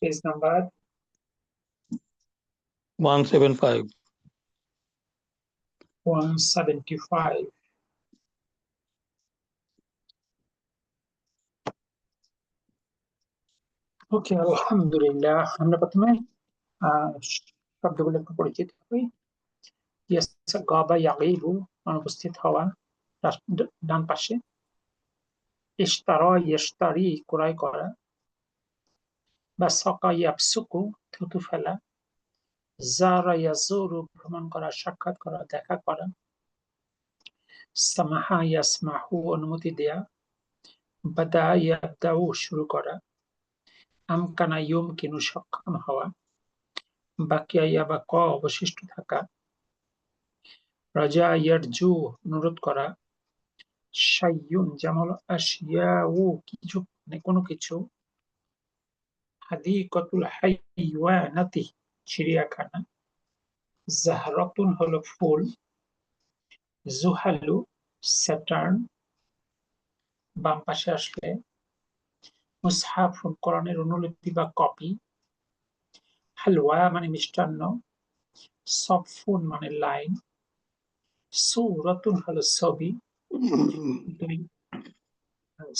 Page number 175. 175. ওকে, আলহামদুলিল্লাহ। আমরা প্রথমে শব্দগুলো একটু পরিচিত হই। গাবা ইয়াগিবু, অনুপস্থিত হওয়া, ডান পাশে। ইশতারা ইশতারি, ক্রয় করা। বাসাকা ইয়াবসুকু, থুতু ফেলা। যারা ইয়াজুরু, ভ্রমণ করা, সাক্ষাৎ করা, দেখা করা। সামাহা ইয়াসমাহু, অনুমতি দেয়া। বাদা ইয়াবদাউ, শুরু করা। আমকানা ইউমকিনু, সক্ষম হওয়া। বাকিয়া ইয়াবাকা, অবশিষ্ট থাকা। রাজা ইয়ারজু, অনুরোধ করা। শাইয়ুন জামাল আশিয়াউ, কিছু মানে কোনো কিছু। হাদিকাতুল হাইওয়ানাতি, চিড়িয়াখানা। জাহরাতুন হলো ফুল। জুহালু, স্যাটার্ন। বাম পাশে আসলে মুসহাফুন, কোরআনের অনুলিপি বা কপি। হালওয়া মানে মিষ্টান্ন। সফুন মানে লাইন। সূরাতুন হলো ছবি।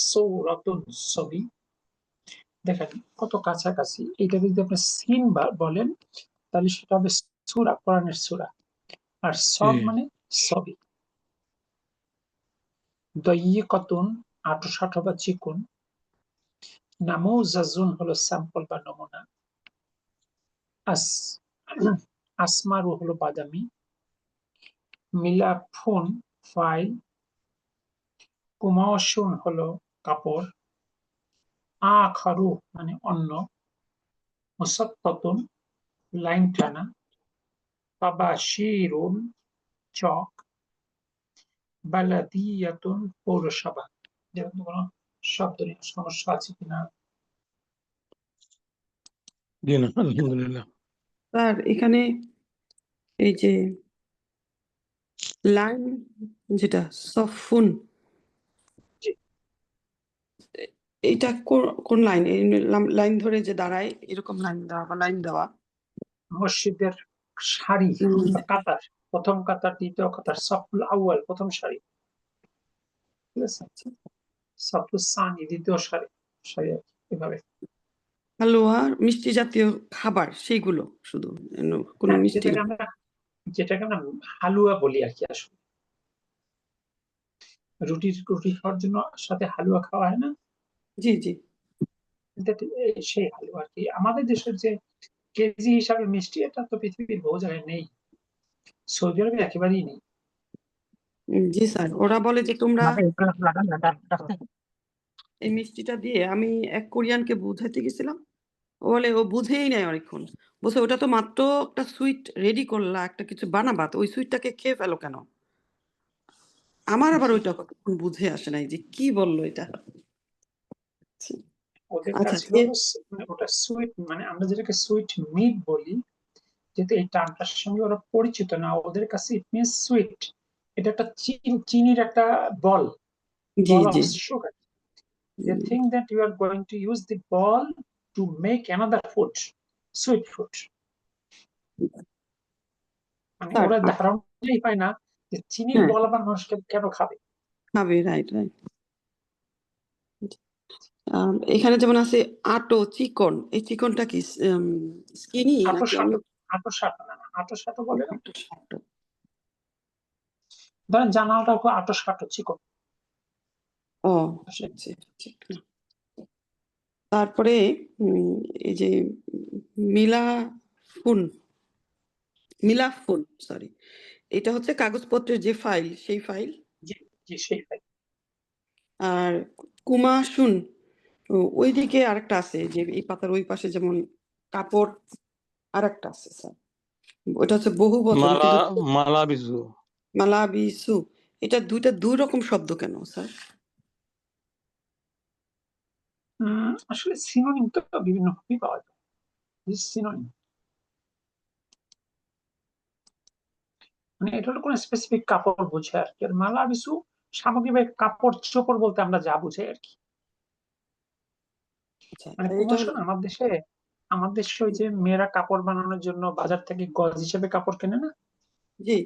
সূরাতুন, ছবি। দেখেন কত কাছাকাছি। এটা যদি আপনি সিন বলেন তাহলে সেটা হবে সূরা, কোরআনের সূরা। আর সব মানে ছবি। দয়িকাতুন, আঁটো-সাঁটো বা চিকন। নামুযাজুন হলো স্যাম্পল বা নমুনা। আসমারু হলো বাদামি। মিলাফুন, ফাইল। কুমাশুন হলো কাপড়। আখারু মানে অন্য। মুসাত্তাতুন, লাইন টানা। তাবাশীরুন, চক। বালাদিয়াতুন, পৌরসভা। যেরকম কোনো শব্দ নিয়ে সমস্যা আছে কিনা? জি না, আলহামদুলিল্লাহ। স্যার এখানে এই যে লাইন যেটা সফুন, জি। এটা কোন লাইন? লাইন ধরে যে দাঁড়ায় এরকম লাইন দেওয়া বা লাইন দেওয়া? মসজিদের সারি বা কাতার, প্রথম কাতার, দ্বিতীয় কাতার, সফুল আউয়াল, প্রথম সারি। ঠিক আছে, সফুল সানি, দ্বিতীয় সারি, সারি এভাবে। হালুয়া, মিষ্টি জাতীয় খাবার, সেইগুলো শুধু, কোনো মিষ্টি। যেটাকে আমরা হালুয়া বলি আর কি। আসলে রুটি খাওয়ার জন্য সাথে হালুয়া খাওয়া হয় না? জি জি, সেই হালুয়া আর কি। আমাদের দেশের যে কেজি হিসাবে মিষ্টি, এটা তো পৃথিবীর বহু জায়গায় নেই। সৌদি আরবে একেবারেই নেই। জি স্যার, ওরা বলে যে তোমরা এই মিষ্টিটা দিয়ে, আমি এক কোরিয়ানকে বুঝাইতে গেছিলাম, ও বলে ও বুঝেই নাই অনেকক্ষণ। বলছে ওটা তো মাত্র একটা সুইট রেডি করলা, একটা কিছু বানাবা, তো ওই সুইটটাকে খেয়ে ফেলো কেন? আমার আবার ওইটা কতক্ষণ বুঝে আসে নাই যে কি বললো এটা। ওদের আচ্ছা, কাছে হলো মানে ওটা সুইট, মানে আমরা যেটাকে সুইট মিট বলি, যেহেতু এই টার্মটার সঙ্গে ওরা পরিচিত না, ওদের কাছে ইট মিনস সুইট। এটা একটা চিনির একটা বল, জি ball of G, sugar. They think that you are going to use the ball to make another food, sweet food. মানে ওরা ধারণাই পায় না যে চিনির বল আবার মানুষকে কেন খাবে। Right right. এখানে যেমন আছে আটো, চিকন, এই চিকনটা কি স্কিনি নাকি? আটো-সাটো বলে না? ধরেন জানালাটা খুব আটো-সাটো, চিকন। ও তারপরে এই যে মিলাফুন, সরি, এটা হচ্ছে কাগজপত্রের যে ফাইল, সেই ফাইল। জি, সেই ফাইল। আর কুমাশুন, ওইদিকে আরেকটা আছে, যে এই পাতার ওই পাশে যেমন কাপড়, আরেকটা আছে স্যার, ওটা হচ্ছে বহু বচন। মালাবিসু, এটা দুইটা দুই রকম শব্দ কেন স্যার? আসলে সিনোনিম তো বিভিন্ন ভাবেই পাওয়া যায়। সিনোনিম মানে এটা হলো কোনো স্পেসিফিক কাপড় বোঝায় আর কি। আর মালাবিসু সামগ্রিকভাবে কাপড় চোপড় বলতে আমরা যা বুঝাই আর কি। মানে কুমাশুন আমার দেশে আমাদের দেশে ওই যে মেয়েরা কাপড় বানানোর জন্য বাজার থেকে গজ হিসেবে কাপড় কেনে না, জি।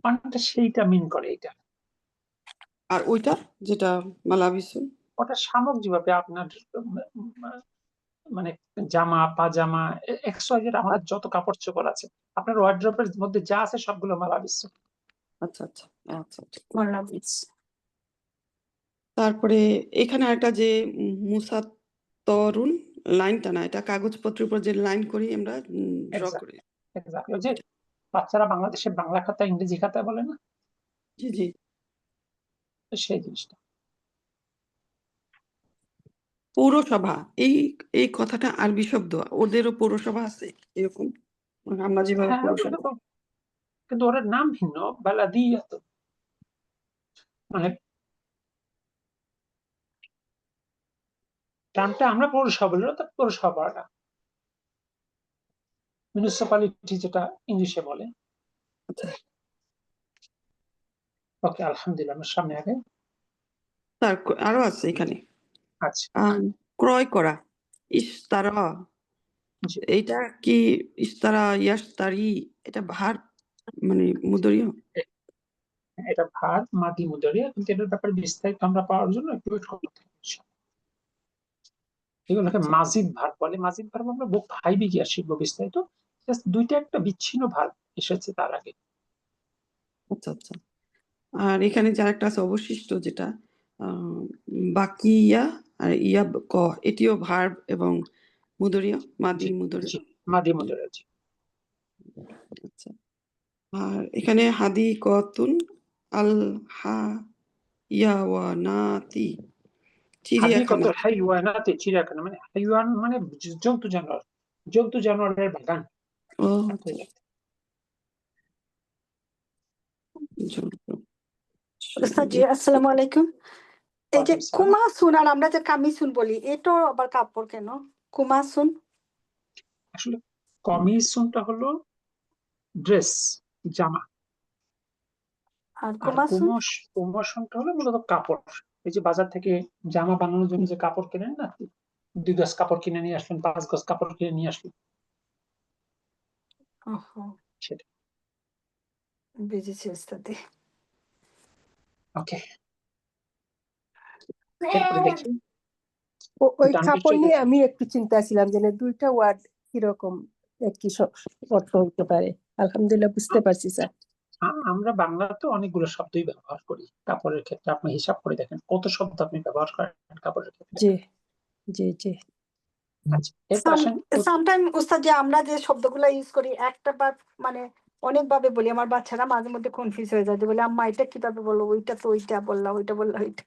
অনেকটা সেইটা মিন করে এটা। আর ওইটা যেটা মালাভিসুন, ওটা সামগ্রিক ভাবে আপনার মানে জামা পাজামা এক্সওয়াইজেড আমাদের যত কাপড় চোপড় আছে, আপনার ওয়ার্ড্রোবের মধ্যে যা আছে সবগুলো মালাবিস। আচ্ছা আচ্ছা আচ্ছা আচ্ছা। তারপরে এখানে একটা যে মুসাত্তরুন লাইনটা না, এটা কাগজপত্রের উপর যে লাইন করি আমরা ড্র করি। ওই যে বাচ্চারা বাংলাদেশে বাংলা খাতা ইংরেজি খাতা বলে না, জি জি। সেই জিনিসটা। পৌরসভা, এই এই কথাটা আরবি শব্দ, ওদেরও পৌরসভা আছে এরকম, মানে আমরা যেভাবে হ্যাঁ, পৌরসভা। কিন্তু ওটার নাম ভিন্ন, বালাদিয়াত, মানে টার্মটা আমরা পৌরসভা বলি, ওটা পৌরসভা বলে না, মিউনিসিপালিটি যেটা ইংলিশে বলে। ওকে, আলহামদুলিল্লাহ, আমার সামনে আগে। আরো আছে এখানে। আচ্ছা, ক্রয় করা, ইশতারা, জি, এইটা কি ইশতারা ইয়াশতারি, এটা ভার মানে মুদরিয়? এটা ভার মাদি মুদারিয়া, কিন্তু এটার ব্যাপারে বিস্তারিত আমরা পাওয়ার জন্য একটু ওয়েট করতে হবে। এগুলোকে মাজিদ ভার বলে। মাজিদ ভার আমরা বুক হাইবি গিয়ে শিখবো বিস্তারিত। জাস্ট দুইটা একটা বিচ্ছিন্ন ভার এসেছে তার আগে। আচ্ছা আচ্ছা। আর এখানে যে একটা আছে অবশিষ্ট, যেটা বাকিয়া আর ইয়া ক, এটিও ভার্ব এবং মুদরিয়, মাদি মুদরিয়। জি, মাদি মুদারিয়া, জি। আচ্ছা। আর এখানে হাদি কতুন আল হা ইয়াওয়ানাতি, চিড়িয়াখানা। হাদিকাতুল হাইওয়ানাতে, চিড়িয়াখানা মানে হাইওয়ান মানে জন্তু জানোয়ার, জন্তু জানোয়ারের বাগান। ও উস্তাদ জি, আসসালামু আলাইকুম। এই যে ওয়ালাইকুম সালাম। কুমাসুন আর আমরা যে কামিসুন বলি, এটাও আবার কাপড় কেন কুমাসুন? আসলে কমিসুনটা হলো ড্রেস, জামা, আর আর কুমাসুন কুমোশনটা হলো মূলত কাপড়। এই যে বাজার থেকে জামা বানানোর জন্য যে কাপড় কেনেন না, 2 গজ কাপড় কিনে নিয়ে আসলেন, 5 গজ কাপড় কিনে নিয়ে আসলেন, ওহো, সেটা। বুঝেছি উস্তাদ। ওকে, এরপরে দেখি ওই ডান কাপড় পৃষ্ঠে নিয়ে দেখি। আমি একটু চিন্তা ছিলাম যে দুইটা ওয়ার্ড কিরকম একই অর্থ হতে পারে। আলহামদুলিল্লাহ বুঝতে পারছি স্যার। আমরা বাংলাতে অনেকগুলো শব্দই ব্যবহার করি কাপড়ের ক্ষেত্রে। আপনি হিসাব করে দেখেন কত শব্দ আপনি ব্যবহার করেন কাপড়ের ক্ষেত্রে। জি জি জি। আচ্ছা, এরপর আসেন সামটাইম উস্তাদ জি, আমরা যে শব্দগুলো ইউজ করি একটা বার মানে অনেকভাবে বলি, আমার বাচ্চারা মাঝে মধ্যে কনফিউজ হয়ে যায়, যে বলে আম্মা এটা কিভাবে বললো, ওইটা তো ওইটা বললাম, ওইটা বললাম ওইটা।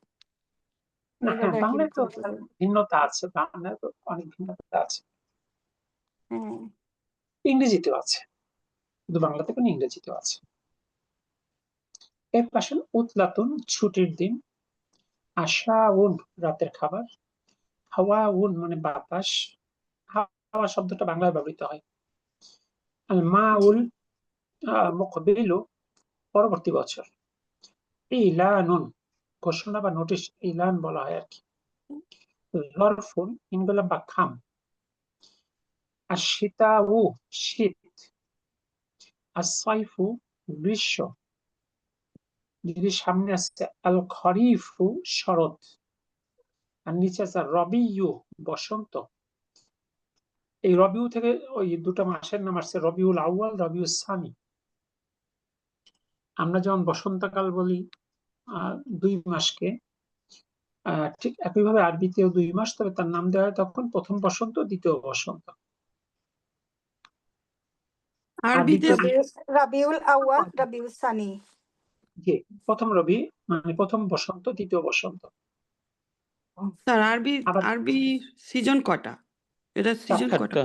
না, হ্যাঁ, এইভাবে আর কি বাংলায় তো বলতে হবে। ভিন্নতা আছে, বাংলায় তো অনেক ভিন্নতা আছে, হ্যাঁ, ইংরেজিতেও আছে, শুধু বাংলাতে কোনো ইংরেজিতেও আছে। এর পাশে উতলাতুন, ছুটির দিন, আশাউন, রাতের খাবার, হাওয়াউন মানে বাতাস, হাওয়া শব্দটা বাংলায় ব্যবহৃত হয়। আল মাউল, মুকবিলু, পরবর্তী বছর। ইলানুন, ঘোষণা বা নোটিশ, ইলান বলা হয় আর কি। জরফুন, ইনগুলা বা খাম। আর শীতাউ, শীত। আর সাইফু, গ্রীষ্ম। যদি সামনে আসছে আল খরিফু, শরৎ। আর নিচে আছে রবিউ, বসন্ত। এই রবিউ থেকে ওই দুটো মাসের নাম আসছে, রবিউল আউয়াল, রবিউল সানি। আমরা যেমন বসন্তকাল বলি 2 মাসকে, ঠিক একইভাবে আরবিতেও 2 মাস, তবে তার নাম দেওয়া হয় তখন প্রথম বসন্ত, দ্বিতীয় বসন্ত। আরবিতে রাবিউল আউয়াল, রাবিউল সানি। জি, প্রথম রবি মানে প্রথম বসন্ত, দ্বিতীয় বসন্ত। স্যার আবার আরবি সিজন কয়টা? এটা সিজন কয়টা?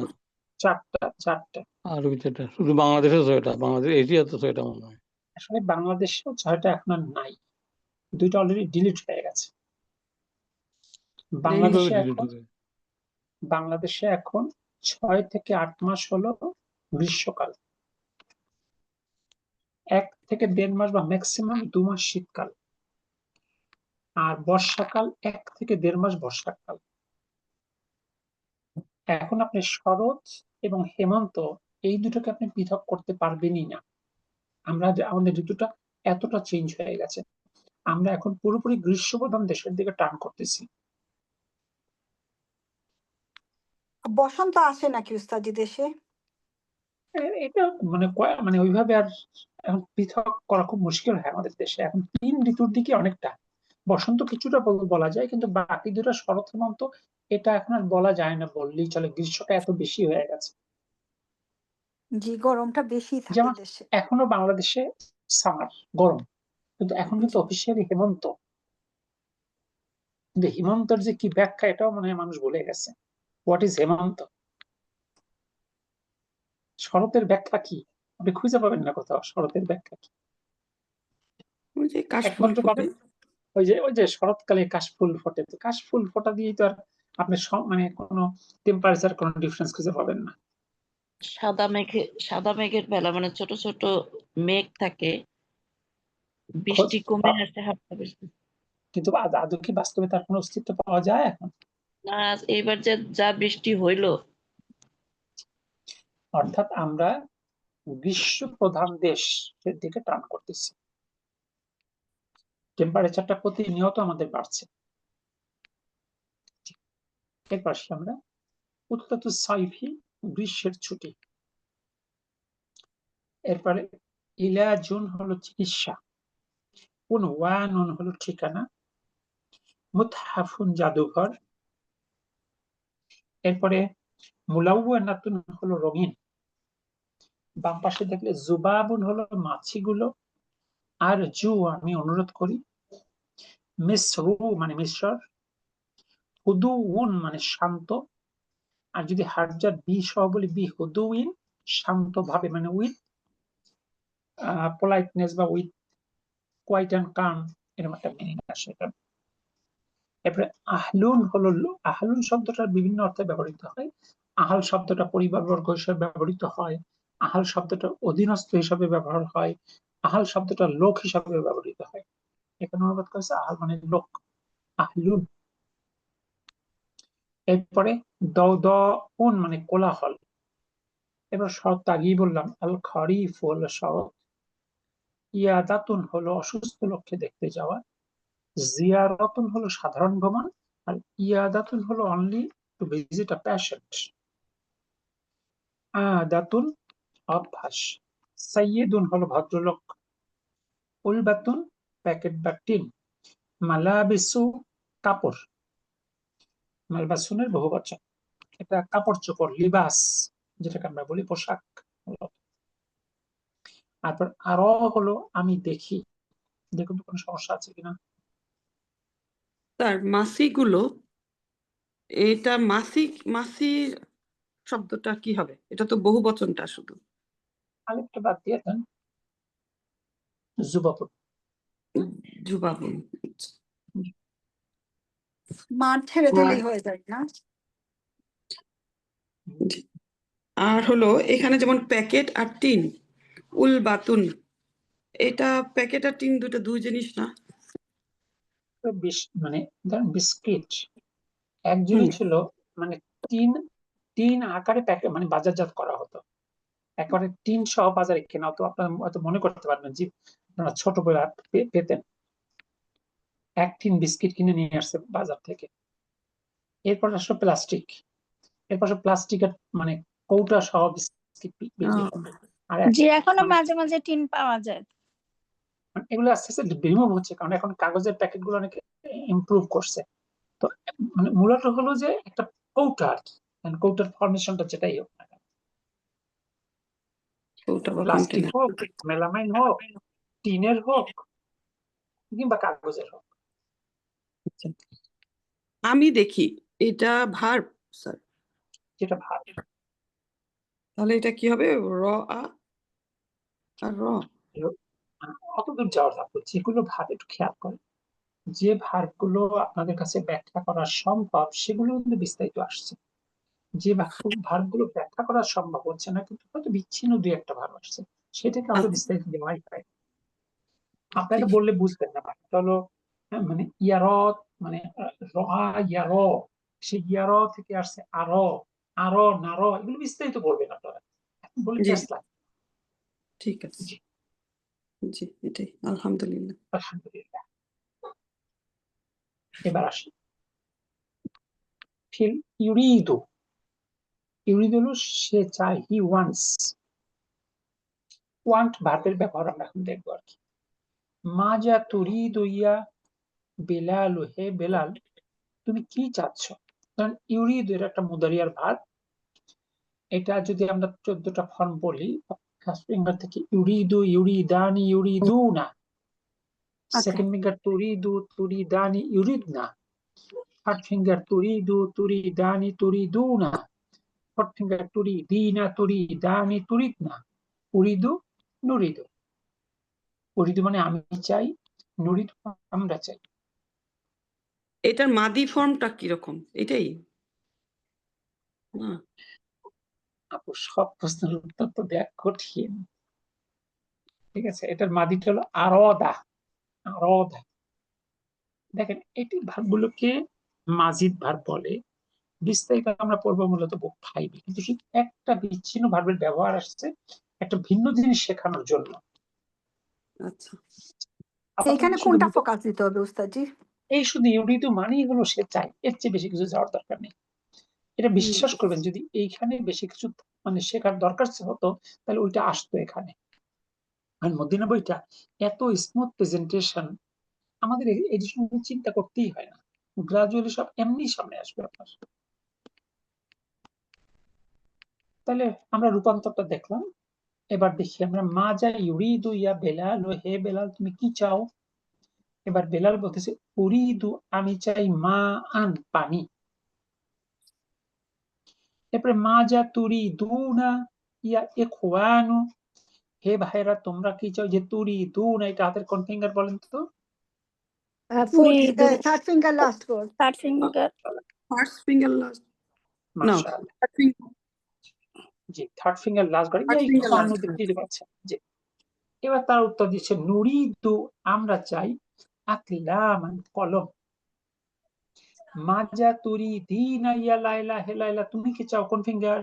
একটা চারটা। আরবিতে এটা শুধু বাংলাদেশে ছয়টা, বাংলাদেশ এশিয়াতে ছয়টা মনে হয়। আসলে বাংলাদেশেও 6টা এখন আর নাই, 2টা অলরেডি ডিলিট হয়ে গেছে। কিভাবে বাংলাদেশে ডিলিট এখন হবে? 6 থেকে 8 মাস হলো গ্রীষ্মকাল, 1 থেকে 1.5 মাস বা ম্যাক্সিমাম 2 মাস শীতকাল, আর বর্ষাকাল 1 থেকে 1.5 মাস বর্ষাকাল। এখন আপনি শরৎ এবং হেমন্ত এই দুটোকে আপনি পৃথক করতে পারবেনই না। আমাদের ঋতুটা এতটা চেঞ্জ হয়ে গেছে, আমরা এখন পুরোপুরি গ্রীষ্মপ্রধান দেশের দিকে টার্ন করতেছি। বসন্ত আসে নাকি উস্তাদি দেশে? এটা মানে ওইভাবে আর এখন পৃথক করা খুব মুশকিল হয় আমাদের দেশে। এখন 3 ঋতুর দিকে অনেকটা, বসন্ত কিছুটা বলা যায়, কিন্তু বাকি দুটো শরৎ হেমন্ত এটা এখন আর বলা যায় না বললেই চলে, গ্রীষ্মটা এত বেশি হয়ে গেছে। জি, গরমটা বেশি থাকে যেমন দেশে। এখনো বাংলাদেশে সামার গরম, কিন্তু এখন কিন্তু জি। অফিসিয়ালি হেমন্ত। কিন্তু হেমন্তর যে কি ব্যাখ্যা এটাও মনে হয় মানুষ ভুলে গেছে। হোয়াট ইজ হেমন্ত? শরতের ব্যাখ্যা কি? আপনি খুঁজে পাবেন না কোথাও শরতের ব্যাখ্যা কি। ওই যে কাশফুল একমাত্র ফোটে। পাবেন ওই যে শরৎকালে কাশফুল ফোটে, তো কাশফুল ফোটা দিয়েই তো আর আপনি মানে কোনো টেম্পারেচার কোনো ডিফারেন্স খুঁজে পাবেন না। সাদা মেঘের বেলা মানে ছোট ছোট মেঘ থাকে, খোঁজ বৃষ্টি কমে আসে হালকা বৃষ্টি। কিন্তু আদৌ কি বাস্তবে তার কোনো অস্তিত্ব পাওয়া যায় এখন? না, এইবার যে যা বৃষ্টি হইলো, অর্থাৎ আমরা গ্রীষ্ম প্রধান দেশের দিকে টার্ন করতেছি, টেম্পারেচারটা প্রতিনিয়ত আমাদের বাড়ছে। এরপর আসি আমরা উত্তত সাইফি, গ্রীষ্মের ছুটি। এরপরে ইলা জুন হলো চিকিৎসা, ওয়ানুন হলো ঠিকানা, মুতহাফুন জাদুঘর। এরপরে মুলাউওয়ানাতুন হলো রঙিন, বাম পাশে দেখলে জুবাবুন হলো মাছিগুলো, আর আমি অনুরোধ করি, মিসরু মানে মিশর, হুদুউন মানে শান্ত, আর যদি হার্জার বি সহ বলি বি হুদুইন শান্ত ভাবে, মানে উইথ পোলাইটনেস বা উইথ কোয়াইট অ্যান্ড কাম, এরকম একটা মিনিং আসে এটা। এরপরে আহলুন শব্দটার বিভিন্ন অর্থে ব্যবহৃত হয়। আহাল শব্দটা পরিবারবর্গ হিসেবে ব্যবহৃত হয়, আহাল শব্দটা অধীনস্থ হিসাবে ব্যবহার হয়, আহাল শব্দটা লোক হিসাবে ব্যবহৃত হয়। এখানে অনুবাদ করেছে আহাল মানে লোক, আহলুন। এরপরে দউন মানে কোলাহল। এবার শরৎ আগেই বললাম, আল খরিফ হলো শরৎ, ইয়াদাতুন হলো অসুস্থ লোককে দেখতে যাওয়া, জিয়ারাতুন হলো সাধারণ ভ্রমণ, আর ইয়াদাতুন হলো only to visit a patient. আদাতুন অভ্যাস, সাইয়্যিদুন হলো ভদ্রলোক, উলবাতুন প্যাকেট বা টিন, মালাবিসু কাপড়, মালবাসুনের বহুবচন, এটা কাপড় চোপড়, লিবাস যেটাকে আমরা বলি পোশাক। তারপর আরো হলো আমি দেখি, দেখুন তো কোনো সমস্যা আছে কিনা। তার মাসিগুলো, এটা মাসির শব্দটা কি হবে? এটা তো বহু বচনটা শুধু। আরেকটা বাদ দিয়ে দেন, যুবাপুর। যুবাবুন। মাঠ ছেড়ে দিলেই হয়ে যায় না? আর হলো এখানে যেমন প্যাকেট আর টিন, উল বাতুন, এটা প্যাকেট আর টিন দুই জিনিস না? মানে ধরেন বিস্কিট একজনই ছিল, মানে তিন তিন আকারে প্যাকেট মানে বাজারজাত করা হতো, একেবারে টিন সহ বাজারে কেনা হতো। আপনারা হয়তো মনে করতে পারবেন যে আপনারা ছোটবেলা পেতেন, এক টিন বিস্কিট কিনে নিয়ে আসছে বাজার থেকে। এরপর আসলে প্লাস্টিক, এরপর প্লাস্টিকের মানে কৌটা সহ বিস্কিট বিক্রি করবে। আর জি, এখনো মাঝে মাঝে টিন পাওয়া যায়। এগুলো আস্তে আস্তে রিমুভ হচ্ছে, কারণ এখন কাগজের প্যাকেট গুলো অনেক ইমপ্রুভ করছে। তো মানে মূলত হলো যে একটা কৌটা আর কি, কৌটার ফরমেশনটা যেটাই হোক না, প্লাস্টিক হোক, মেলামাইন হোক, টিনের হোক, কিংবা কাগজের হোক। আমি দেখি, এটা ভার্ব স্যার। যেটা ভাব, তাহলে এটা কি হবে? র আ আর র। অত দূর যাওয়ার থাকবে, যেগুলো ভাব একটু খেয়াল করে, যে ভার্ব গুলো আপনাদের কাছে ব্যাখ্যা করা সম্ভব সেগুলো কিন্তু বিস্তারিত আসছে। যে ভার্ব গুলো ব্যাখ্যা করা সম্ভব হচ্ছে না, কিন্তু হয়তো বিচ্ছিন্ন দুই একটা ভার্ব আসছে, সেটাকে আমাদের বিস্তারিত দেওয়াই হয়। আপনাকে বললে বুঝবেন না, ভার্বটা হলো মানে ইয়ারত, মানে র ইয়ার, সে ইয়ার থেকে আসছে আর, আরো নারো এগুলো বিস্তারিত পড়বেন আপনারা, এখন বলি জি। Just like. ঠিক আছে। জি। জি, এটাই। আলহামদুলিল্লাহ। আলহামদুলিল্লাহ। এবার আসি ফিল ইউরিদু। ইউরিদু হলো সে চায়, হি ওয়ান্টস। ওয়ান্ট ভার্বের ব্যবহার আমরা এখন দেখবো আর কি। মাজা তুরিদু ইয়া বেলাল, হে বেলাল তুমি কি চাচ্ছ? কারণ ইউরিদু এর একটা মুদারিয়ার ভার্ব। এটা যদি আমরা 14টা ফর্ম বলি, ফার্স্ট ফিঙ্গার থেকে ইউরিদু, ইউরিদানি, ইউরিদুনা। সেকেন্ড ফিঙ্গার তুরিদু, তুরিদানি, ইউরিদনা। থার্ড ফিঙ্গার তুরিদু, তুরিদানি, তুরিদুনা। ফোর্থ ফিঙ্গার তুরিদিনা, তুরিদানি, তুরিদনা। উরিদু, নুরিদু। উরিদু মানে আমি চাই, নুরিদু আমরা চাই। এটার মাদি ফর্মটা কিরকম? এটাই না? আপু সব প্রশ্নের উত্তর তো দেয়া কঠিন, ঠিক আছে? এটার মাদিটা হলো আরদা। আরদা। দেখেন এটি ভার্বগুলোকে মাজিদ ভার্ব বলে। বিস্তারিত আমরা পড়বো মূলত বুক 5, কিন্তু শুধু একটা বিচ্ছিন্ন ভার্বের ব্যবহার আসছে একটা ভিন্ন জিনিস শেখানোর জন্য। আচ্ছা। এখানে শুধু কোনটা ফোকাস দিতে হবে উস্তাদজি? এই শুধু ইউরিদু মানেই হলো সে চায়, এর চেয়ে বেশি কিছু যাওয়ার দরকার নেই। এটা বিশ্বাস করবেন, যদি এইখানে বেশি কিছু মানে শেখার দরকার হতো তাহলে ওইটা আসতো এখানে। আর মদিনা বইটা এত স্মুথ প্রেজেন্টেশন, আমাদের এডিশন চিন্তা করতেই হয় না, গ্রাজুয়ালি সব এমনি সামনে আসবে আপনার। তাহলে আমরা রূপান্তরটা দেখলাম। এবার দেখি আমরা মাজা ইউরিদু ইয়া বেলাল, হে বেলাল তুমি কি চাও? এবার বেলাল বলতেছে উরিদু আমি চাই মা আন পানি। এরপরে মাজা তুরিদুনা ইয়া ইখওয়ানু, হে ভাইরা তোমরা কি চাও? যে তুরিদুনা এটা হাতের কোন ফিঙ্গার বলেন তো? তুরিদু। Third finger last code. Third finger. First finger last. না, মাশাআল্লাহ। Third finger. জি, থার্ড ফিঙ্গার লাস্ট করে Third ইয়া finger ইখওয়ানু last করে। দেখতে পাচ্ছেন। জি। এবার তার উত্তর দিচ্ছে নুরিদু আমরা চাই আকলামান কলম। মাজা তুরিদিনা ইয়া লাইলা, হে লাইলা তুমি কি চাও? কোন finger?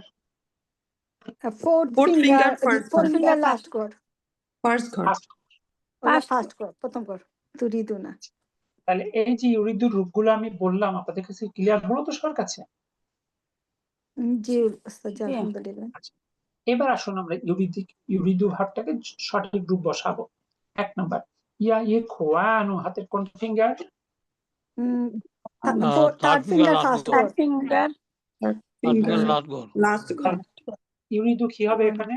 Fourth Fourth finger, finger, first fourth ঘর। Finger last code. ফার্স্ট ঘর। ফার্স্ট কোড, প্রথম কোড। তুরিদু না। তাহলে এই যে ইউরিদুর রূপগুলো আমি বললাম আপনাদের কাছে ক্লিয়ার হলো তো সবার কাছে? জি উস্তাদজি, আলহামদুলিল্লাহ। এবার আসুন আমরা ইউরিদু ভার্বটাকে সঠিক রূপ বসাবো। 1 নাম্বার ইয়া ইখওয়ানু হাতের কোন finger? Third finger first code. Third finger. Third finger last ঘর। লাস্ট ঘর। ইউরিদু কি হবে এখানে?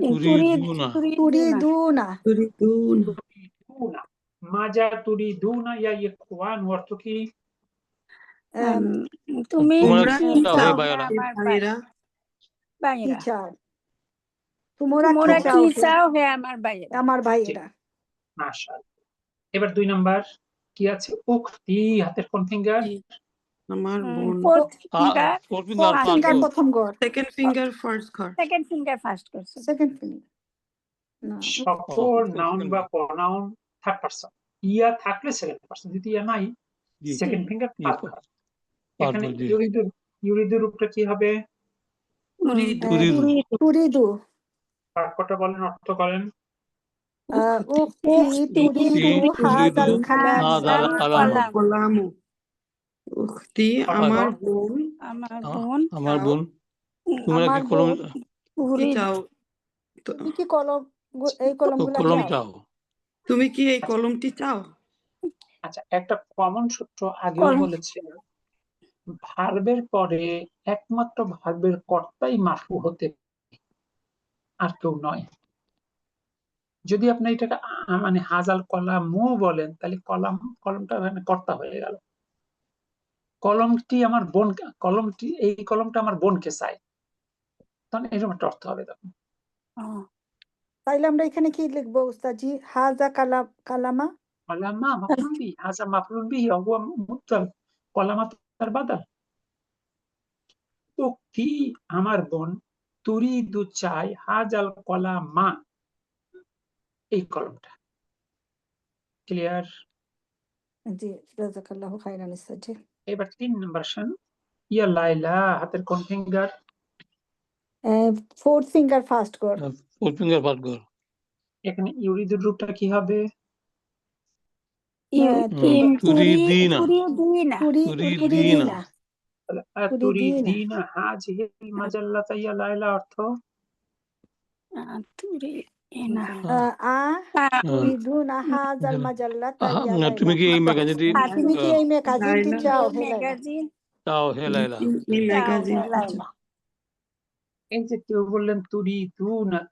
তুরিদুনা। তুরিদু না। তুরিদুন। তুরিদুনা। মাজা তুরিদুনা ইয়া ইখওয়ানু অর্থ কি? তুমি তোমরা কি কি চাও হে চাও ভাইয়েরা? হে আমার ভাইরা। ভাইয়েরা? টিচার তোমরা তোমরা কি কি চাও? চাও হে আমার ভাইয়েরা? আমার ভাইয়েরা। মাশাআল্লাহ। এবার 2 নাম্বার কি আছে? উখতি হাতের কোন ফিঙ্গার? আমার বোন। Fourth finger. Four fourth finger finger first প্রথম ঘর। সেকেন্ড ফিঙ্গার ফার্স্ট ঘর। সেকেন্ড ফিঙ্গার ফার্স্ট করছে। সেকেন্ড ফিঙ্গার না। সকল নাউন বা প্রনাউন থার্ড পারসন। ইয়া থাকলে সেকেন্ড পারসন, যদি ইয়া নাই সেকেন্ড ফিঙ্গার ফার্স্ট ঘর। এখানে ইউরিদুর রূপটা কি হবে? তুরিদু। বাক্যটা বলেন, অর্থ করেন। উখতি তুরিদু হাযাল কালাম। হাযাল কালাম। কলামু। উখতি আমার বোন। আমার বোন। আমার বোন তোমরা আমার কি কলম বোন কি তুরিদ। চাও? তুমি কি কলম, এই কলমগুলো কলম চাও? চাও? তুমি কি এই কলমটি চাও? আচ্ছা, একটা কমন সূত্র আগেও কলম। বলেছে, ভার্বের পরে একমাত্র ভার্বের কর্তাই মারফু হতে পারে, আর কেউ নয়। যদি আপনি এটাকে মানে হাজাল কলামু বলেন তাহলে কলমটা মানে কর্তা হয়ে গেল। কলমটি আমার বোন, এই কলমটা আমার বোনকে চাই, তাহলে এরকম একটা অর্থ হবে তখন। তাইলে আমরা এখানে কি লিখবো উস্তাদজি? হাজা কালামা। কলামা মাফরুল বিহি, হাজা মাফরুল বিহি ওয়া হুয়া মুবতাল, কলামা তার বাদাল। উক্তি আমার বোন, তুরিদু চাই, হাজাল কলামা এই কলমটা। ক্লিয়ার? জি জাযাকাল্লাহু খাইরান উস্তাদজি। এবার 3 নাম্বার শান ইয়া লাইলা হাতের কোন ফিঙ্গার? ফোর্থ ফিঙ্গার ফার্স্ট কর। ফোর ফিঙ্গার পার কর। এখানে ইউরিদুর রূপটা কি হবে? তুরিদিনা তুরিদিনা তুরিদিনা তাহলে তুরিদিনা। তুরিদিনা হাযিহিল মাজাল্লাতা ইয়া লাইলা অর্থ তুরিদিনা তুরিদুনা হাযাল মাজাল্লাতা ইয়া না, লাইলা। তুমি কি এই ম্যাগাজিনটি তুমি কি এই ম্যাগাজিনটি লাইলা। চাও? এই হে লাইলা। ম্যাগাজিন চাও হে লাইলা? এই ম্যাগাজিন লাইলা এই যে কেউ বললেন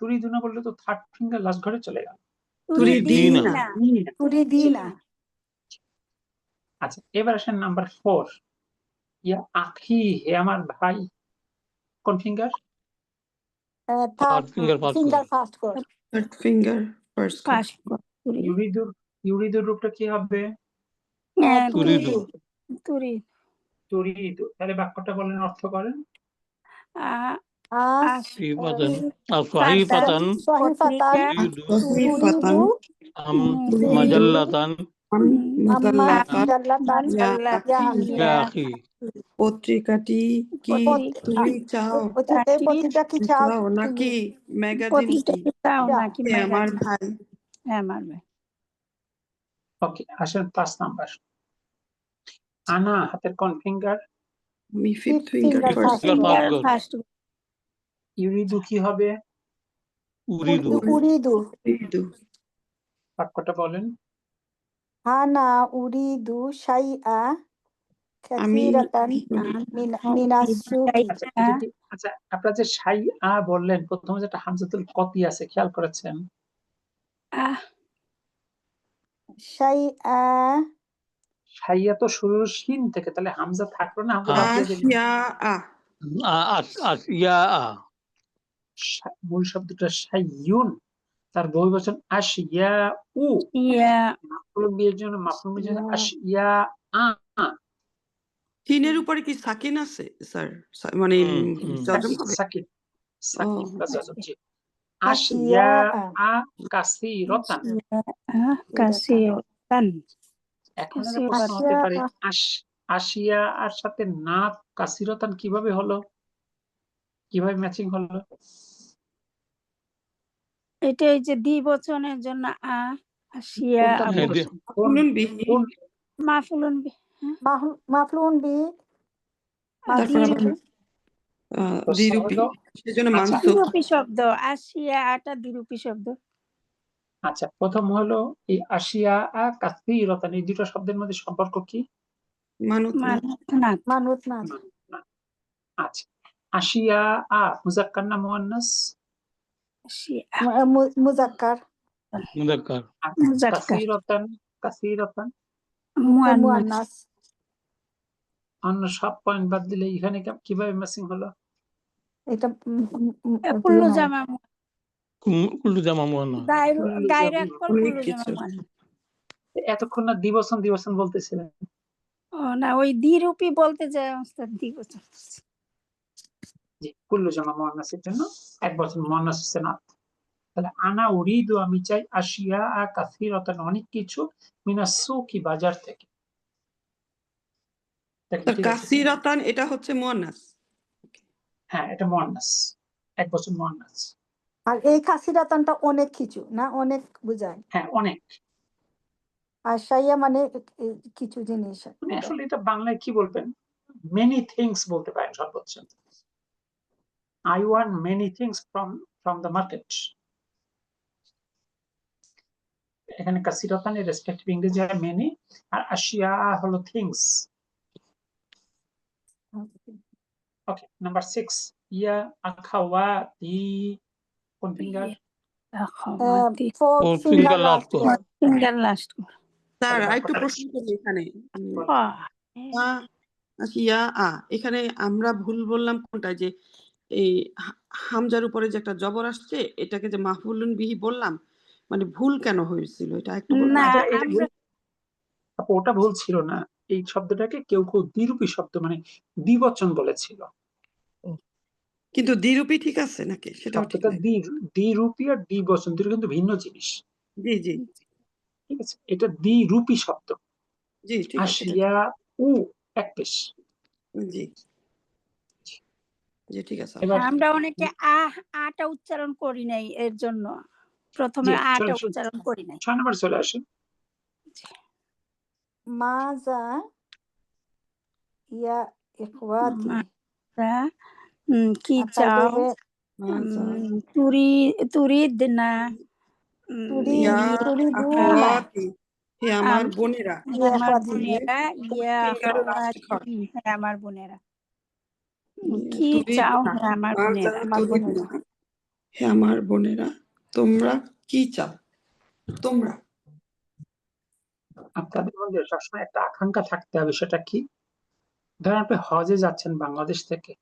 তুরিদুনা বললে তো থার্ড ফিঙ্গার লাস্ট ঘরে চলে গেল। তুরিদিনা তুরিদিনা। আচ্ছা, এবার আসেন নাম্বার 4, ইয়া আখি হে আমার ভাই, কোন ফিঙ্গার? থার্ড ফিঙ্গার পার ফিঙ্গার কর। ফার্স্ট কর। থার্ড ফিঙ্গার ফার্স্ট কর। ফার্স্ট তুরি ইউরিদুর রূপটা কি হবে? তুরিদু তুরি তুরিদু। তাহলে বাক্যটা বলেন, অর্থ করেন। কি পাতান আসওয়াহি পাতান সহিফাতান তুরিদু আসওয়াহিফাতান আম মাজাল্লাতান আম্মা মুজাল্লাতান জাল্লাতান ইয়া ইয়া আখি। ইয়া আখি। পত্রিকাটি কি তুমি চাও? এই পত্রিকা কি চাও চাও তুমি? নাকি ম্যাগাজিনটি? চাও নাকি হে আমার ভাই। হ্যাঁ আমার ভাই। ওকে, আসেন 5 নাম্বার। আনা হাতের কোন ফিঙ্গার? আমি fifth Fifth finger finger first first পার কর। কর। ফার্স্ট ইউরিদু কি হবে? উরিদু উরিদু। কর। বাক্যটা বলেন। আনা উরিদু শাইআ আমি কাসীরাতান মিনাসসুকি। আচ্ছা, এটা কি, আচ্ছা আপনারা যে শাই আ বললেন, প্রথমে যেটা হামজাতুল কতি আছে খেয়াল করেছেন? শাইআ শাইয়া তো শুরু শিন থেকে, তাহলে হামজা থাকলো না, হামজা বাদ দিয়ে দিলেন। আশিয়া আ ইয়া আ মূল শব্দটা শাইয়ুন, তার বহুবচন আশিয়া উ, ইয়া মাফউলুন বিহির জন্য আশিয়া আ। তিনের উপরে কি সাকিন আছে স্যার? মানে জজম হবে? সাকিন সাকিন ও। বা জজম, জি। আশিয়া আশিয়া আ কাসীরাতান। কাসিরাতান এখন একটা প্রশ্ন হতে পারে, আশিয়া আর সাথে না কাসীরাতান কিভাবে হলো, কিভাবে ম্যাচিং হলো? এটা এই যে দ্বিবচনের জন্য আসিয়া কোনটা আবু দ্বিবচন? মাফউলুন বিহি। কোন মাফুলুন মাফলুন বি তারপর আবার দ্বিরূপী, হলো? সেজন্য আচ্ছা। মানসুখ। দ্বিরূপী শব্দ আসিয়া আটা দ্বিরূপী শব্দ। আচ্ছা, প্রথম হলো এই আশিয়া আ কাসীরাতান, এই দুটো শব্দের মধ্যে সম্পর্ক কি? মানত না। মানাত মানুত না আচ্ছা, আশিয়া আ মুযাক্কার না মুয়ান্নাস? আসিয়া মুজাক্কার মুযাক্কার। মুযাক্কার কাসীরাতান মুয়ান্নাস মুয়ান্নাস। অন্য সব পয়েন্ট বাদ দিলে এখানে কিভাবে ম্যাচিং হলো? এটা কুল্লু জামা কুল্লু জামা মুয়ান্নাস। গায়র এক কল অনেক কুল্লু কিছু। জামা মুয়ান্নাস। এতক্ষণ না দ্বিবচন বলতেছিলেন? ও না, ওই দ্বিরূপী বলতে যায় ওস্তাদ দ্বিবচন। জি, কুল্লু জামা মুয়ান্নাসের জন্য এক বচন মুয়ান্নাস হচ্ছে না। তাহলে আনা উরিদু আমি চাই আশিয়া আ কাসীরাতান অনেক কিছু মিনাস সুকি বাজার থেকে। এটা কি তার ঠিক আছে? কাসিরাতান এটা হচ্ছে মুয়ান্নাস। হ্যাঁ, এটা মুয়ান্নাস, এক বচন মুয়ান্নাস। আর এই কাসিরাতানটা অনেক কিছু না, অনেক বোঝায়। হ্যাঁ, অনেক। আর শাইয়া মানে কিছু জিনিস মানে আসলে এটা বাংলায় কি বলবেন, মেনি থিংস বলতে পারেন সর্বোচ্চ। I want many things from the market. এখানে কাসিরাতানের রেসপেক্টিভ ইংরেজি হয় মেনি, আর আশিয়া হলো থিংস। ওকে, নাম্বার 6, ইয়া আখাওয়াতি কোন ফিঙ্গার? আখাওয়াতি fourth Fourth finger finger last last কর। কর। ফিঙ্গার লাস্ট কর। স্যার আরেকটু প্রশ্ন করি এখানে। আশিয়া আ, এখানে আমরা ভুল বললাম কোনটা, যে এই হামজার উপরে যে একটা জবর আসছে এটাকে যে মাফউলুন বিহি বললাম, মানে ভুল কেন হয়েছিল এটা একটু বলবেন? না এটা আপু ওটা ভুল ছিল না, এই শব্দটাকে কেউ দ্বিরূপী শব্দ মানে দ্বিবচন বলেছিল। কিন্তু দ্বিরূপী ঠিক আছে নাকি সেটাও ঠিক শব্দটা নাই? দ্বিরূপী আর দ্বিবচন দুটো কিন্তু ভিন্ন জিনিস। জি জি ঠিক আছে, এটা দ্বিরূপী শব্দ। জি ঠিক আছে, এটা আশিয়া উ এক পেশ। জি জি ঠিক আছে এবার আমরা অনেকে আটা উচ্চারণ করি নাই, এর জন্য প্রথমে জি আটা চলে উচ্চারণ করি নাই। 6 নম্বর চলে আসুন। মাজা ইয়া ইখওয়াতি। মাযা, কি তাহলে চাও? মাজা তুরিদনা, ইয়া তুরিদুনা আখাওয়াতি, হে আমার বোনেরা। ইয়া আমার ইখওয়াতি। বোনেরা, ইয়া ফিঙ্গার লাস্ট ঘর। আখাওয়াতি, হে আমার বোনেরা। কি চাও? তুরিদনা, হে আমার মাজা বোনেরা। আমার বোনেরা। তুরিদনা, হে আমার বোনেরা, তোমরা কি চাও? তোমরা আপনাদের মধ্যে সবসময় একটা আকাঙ্ক্ষা থাকতে হবে, সেটা কি? ধরেন আপনি হজে যাচ্ছেন বাংলাদেশ থেকে,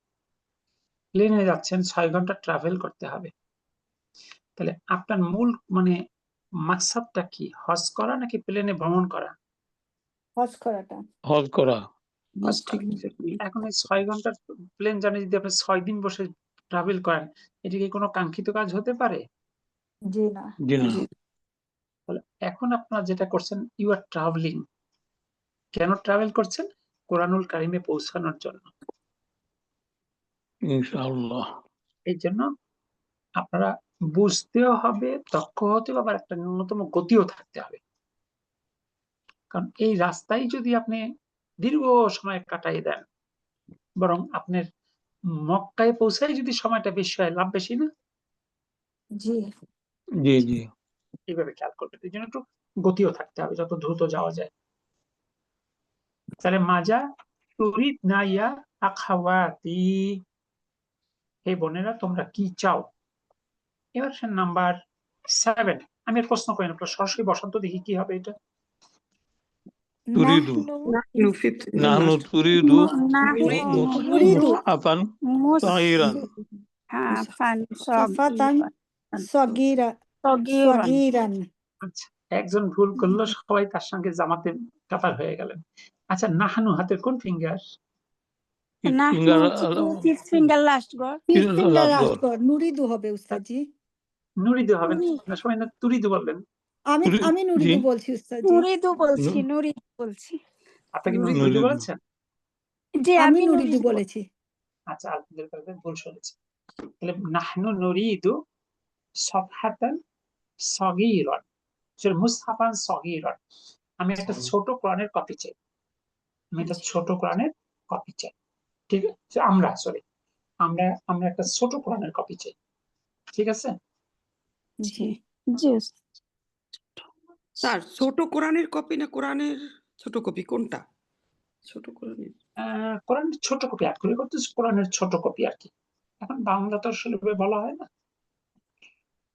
প্লেনে যাচ্ছেন, 6 ঘন্টা ট্রাভেল করতে হবে। তাহলে আপনার মূল মাকসাদটা কি? হজ করা নাকি প্লেনে ভ্রমণ করা? হজ করাটা। হজ করা। হজ ঠিক করা। এখন এই 6 ঘন্টার প্লেন জার্নি যদি আপনি 6 দিন বসে ট্রাভেল করেন, এটি কি কোনো কাঙ্ক্ষিত কাজ হতে পারে? জি না। জি না। তাহলে এখন আপনারা যেটা করছেন, ইউ আর ট্রাভেলিং। কেন ট্রাভেল করছেন? কোরআনুল কারিমে পৌঁছানোর জন্য। ইনশাআল্লাহ। এই জন্য আপনারা বুঝতেও হবে, দক্ষ হতে হবে, আবার একটা ন্যূনতম গতিও থাকতে হবে। কারণ এই রাস্তায় যদি আপনি দীর্ঘ সময় কাটাই দেন, বরং আপনার মক্কায় পৌঁছায় যদি সময়টা বেশি হয়, লাভ বেশি না? জি। জি জি। এইভাবে খেয়াল করবেন। এই জন্য একটু গতিও থাকতে হবে, যত দ্রুত যাওয়া যায়। তাহলে মাজা তুরিদ না ইয়া আখাওয়াতি, হে বোনেরা তোমরা কি চাও? এবার নাম্বার 7। আমি আর প্রশ্ন করি না, আপনারা সরাসরি বসান্ত দেখি কি হবে এটা। তুরিদু। নাহনু ফিফথ নাহনু লাস্ট। তুরিদু নুরিদু মুসহাফান সাগীরান। সাফাতান সগীরা সগীরান। আচ্ছা, একজন ভুল করলো, সবাই তার সঙ্গে জামাতে কাতার হয়ে গেলেন। আচ্ছা, নাহানু হাতের কোন ফিঙ্গার? ফিঙ্গার ফিঙ্গার লাস্ট গো। ফিফথ ফিঙ্গার লাস্ট লাস্ট কর। নুরিদু হবে উস্তাদজি। নুরিদু হবে না, সবাই না তুরিদু বলবেন। আমি নুরিদু বলছি উস্তাদজি। নুরিদু বলছি। আপনি কি নুরিদু। নুরিদু বলেছেন? জি আমি আমি নুরিদু বলেছি। আচ্ছা, আলহামদুলিল্লাহ, ভুল শুনেছি। তাহলে নাহনু নুরিদু সাফহাতান সাগীরান, মুসহাফান সাগীরান। আমি একটা ছোট কোরআনের কপি চাই। ঠিক আছে? আমরা একটা ছোট কোরআনের কপি চাই। ঠিক আছে? জি। জি স্যার ছোট কোরআনের কপি না কোরআনের ছোট কপি কোনটা? ছোট কোরআনের কোরআনের ছোট কপি আক্ষরিক করতে কোরআনের ছোট কপি আর কি। এখন বাংলা তো আসলে বলা হয় না।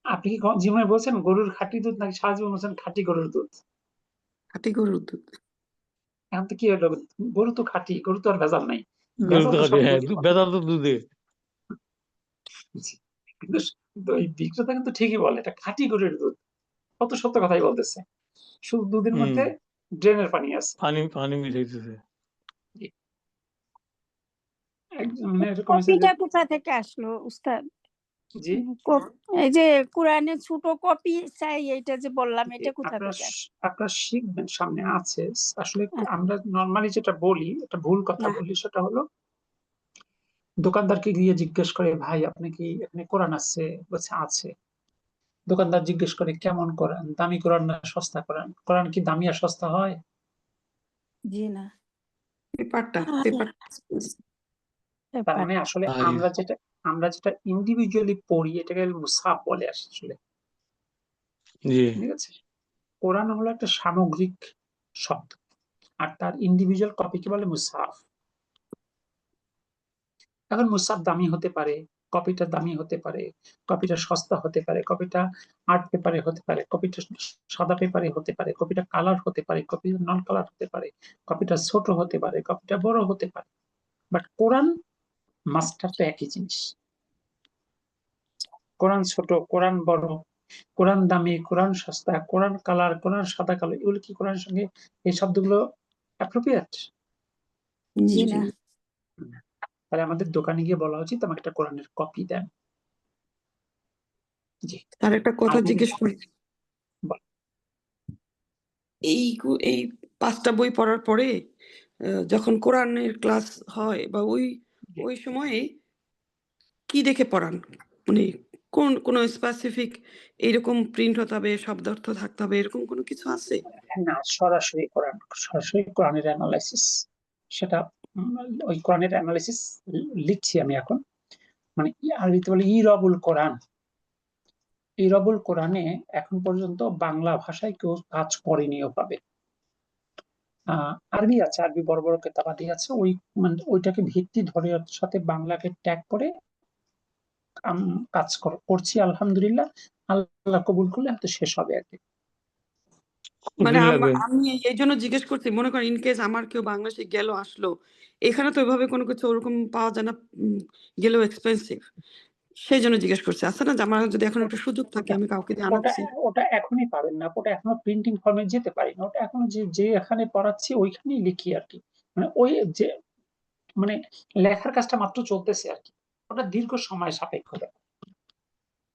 আপনি কি জীবনে বলছেন গরুর খাঁটি দুধ, নাকি সারা জীবন বলছেন খাঁটি গরুর দুধ? খাঁটি গরুর দুধ। এখন তো কি হলো, গরু তো খাঁটি, গরু তো আর ভেজাল নাই। ভেজাল তো সব হ্যাঁ, দুধে। বেদাল তো দুধে। কিন্তু ওই বিক্রেতা কিন্তু ঠিকই বলে এটা খাঁটি গরুর দুধ। কত সত্য কথাই বলতেছে, শুধু দুধের মধ্যে ড্রেনের পানি আছে। পানি মিশাইতেছে। এরকম আছে যে, কপিটা কোথা থেকে আসলো উস্তাদ? জি এই যে কোরআনের ছোট কপি চাই, এইটা যে বললাম, এটা কোথা থেকে আসলো? আপনারা শিখবেন, সামনে আছে। আসলে আমরা নরমালি যেটা বলি, এটা ভুল কথা বলি, সেটা হলো দোকানদারকে গিয়ে জিজ্ঞেস করে, ভাই আপনি কি এখানে কোরআন আছে? বলছে আছে। দোকানদার জিজ্ঞেস করে কেমন কোরআন, দামি কোরআন না সস্তা কোরআন? কোরআন কি দামি আর সস্তা হয়? জি না। পেপারটা তার মানে আসলে আমরা যেটা ইন্ডিভিজুয়ালি পড়ি, এটাকে মুসাফ বলে আসলে। ঠিক আছে? কোরআন হলো একটা সামগ্রিক শব্দ, আর তার ইন্ডিভিজুয়াল কপিকে বলে মুসাফ। এখন মুসাফ দামি হতে পারে, কপিটা দামি হতে পারে, কপিটা সস্তা হতে পারে, কপিটা আর্ট পেপারে হতে পারে, কপিটা সাদা পেপারে হতে পারে, কপিটা কালার হতে পারে, কপিটা নন কালার হতে পারে, কপিটা ছোট হতে পারে, কপিটা বড় হতে পারে, বাট কোরআন মাস্টার তো একই জিনিস। কোরআন ছোট, কোরআন বড়, কোরআন দামি, কোরআন সস্তা, কোরআন কালার, কোরআন সাদা কালো, এগুলো কি কোরআনের সঙ্গে এই শব্দগুলো অ্যাপ্রোপ্রিয়েট? জি না। তাহলে আমাদের দোকানে গিয়ে বলা উচিত আমাকে একটা কোরআনের কপি দেন। জি, আর একটা কথা জিজ্ঞেস করি, এই 5টা বই পড়ার পরে যখন কোরআনের ক্লাস হয় বা ওই সময়ে কি দেখে পড়ান? মানে কোন স্পেসিফিক এইরকম প্রিন্ট হতে হবে, শব্দার্থ থাকতে হবে, এরকম কোনো কিছু আছে? না, সরাসরি কোরআনের অ্যানালাইসিস, সেটা ওই কোরআনের অ্যানালাইসিস লিখছি আমি এখন। মানে আরবিতে বলে ইরবুল কোরআন। ইরবুল কোরআনে এখন পর্যন্ত বাংলা ভাষায় কেউ কাজ করেনি ওভাবে। আরবি আছে, আরবি বড় বড় কেতাবাদি আছে, ওই মানে ওইটাকে ভিত্তি ধরে ওর সাথে বাংলাকে ট্যাগ করে কাজ করছি। আলহামদুলিল্লাহ, আল্লাহ কবুল করলে হয়তো শেষ হবে আর কি। মানে কতদিন লাগবে? আমি এই জন্য জিজ্ঞেস করছি, মনে করেন ইন কেস আমার কেউ বাংলাদেশে গেল আসলো, এখানে তো ওইভাবে কোনো কিছু ওরকম পাওয়া যায় না, গেলেও এক্সপেন্সিভ, সেই জন্য জিজ্ঞেস করছি। আছে না যে আমার যদি এখন একটা সুযোগ থাকে, আমি কাউকে দিয়ে ওটা আনাচ্ছি। ওটা এখনই পাবেন না, ওটা এখনো প্রিন্টিং ফর্মে যেতে পারি না, ওটা এখনো যে এখানে পড়াচ্ছি ওইখানেই লিখি আর কি। মানে ওই যে মানে লেখার কাজটা মাত্র চলতেছে আর কি, ওটা দীর্ঘ সময় সাপেক্ষ।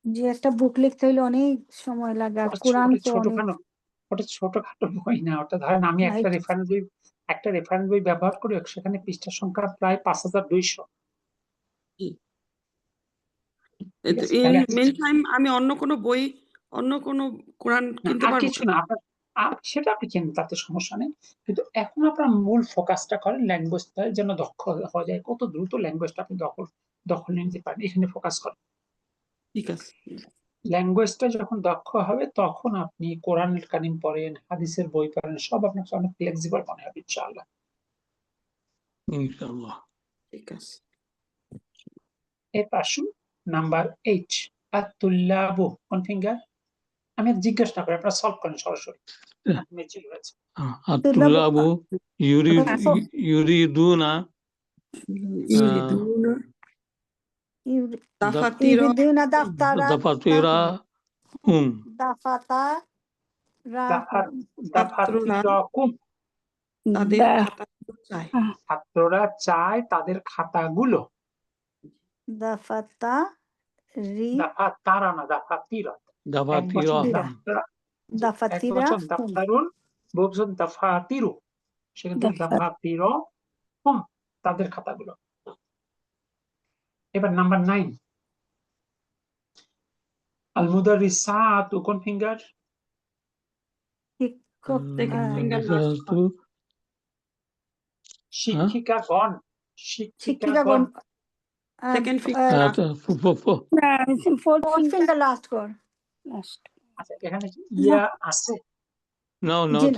যে একটা বুক লিখতে হইলে অনেক সময় লাগে, আর ওটা কোরআন তো অনেক। ওটা ছোটখাটো বই না, ওটা ধরেন আমি একটা রাইট। রেফারেন্স বই ব্যবহার করি, সেখানে পৃষ্ঠা সংখ্যা প্রায় 5200। ঠিক আছে, এই তাহলে মেন টাইম আমি অন্য কোনো কোরআন কিনতে আর পারবো? কিছু না, আপনার সেটা আপনি কেন, তাতে সমস্যা নেই। কিন্তু এখন আপনার মূল ফোকাসটা করেন ল্যাঙ্গুয়েজটা যেন দক্ষ হওয়া যায়, কত দ্রুত ল্যাঙ্গুয়েজটা আপনি দখল নিতে পারেন, এখানে ফোকাস করেন। ঠিক আছে। ল্যাঙ্গুয়েজটা যখন দক্ষ হবে তখন আপনি কোরআন কারিম পড়েন, হাদিসের বই পড়েন, সব আপনার অনেক ফ্লেক্সিবল মনে হবে ইনশাআল্লাহ। ইনশাআল্লাহ। ঠিক আছে। এর পাশে নাম্বার 8, আত-তুল্লাবু কোন ফিঙ্গার? আমি জিজ্ঞেস না করে আপনারা সলভ করেন সরাসরি। মেচুর হয়েছে। আত-তুল্লাবু ইউরিদুনা ইউরিদুনা দাফাতিরা ইউরিদুনা দাফতারা দাফাতিরা হুম দাফাতিরাকুম, তাদের খাতাগুলো চায়। ছাত্ররা চায় তাদের খাতাগুলো। দাফাতারা না, দাফাতিরা। এক বছর দাফতারুন, বহু বছর দাফাতিরু, সেখান থেকে দাফাতিরা হুম, তাদের খাতাগুলো। এবার নাম্বার 9, আল মুদাররিসাতু কোন ফিঙ্গার? শিক্ষিকাগণ, শিক্ষিকাগণ সেকেন্ড ফোর্থ ফিঙ্গার লাস্ট কর। আচ্ছা, এখানে কি ইয়া আছে? No, জি না।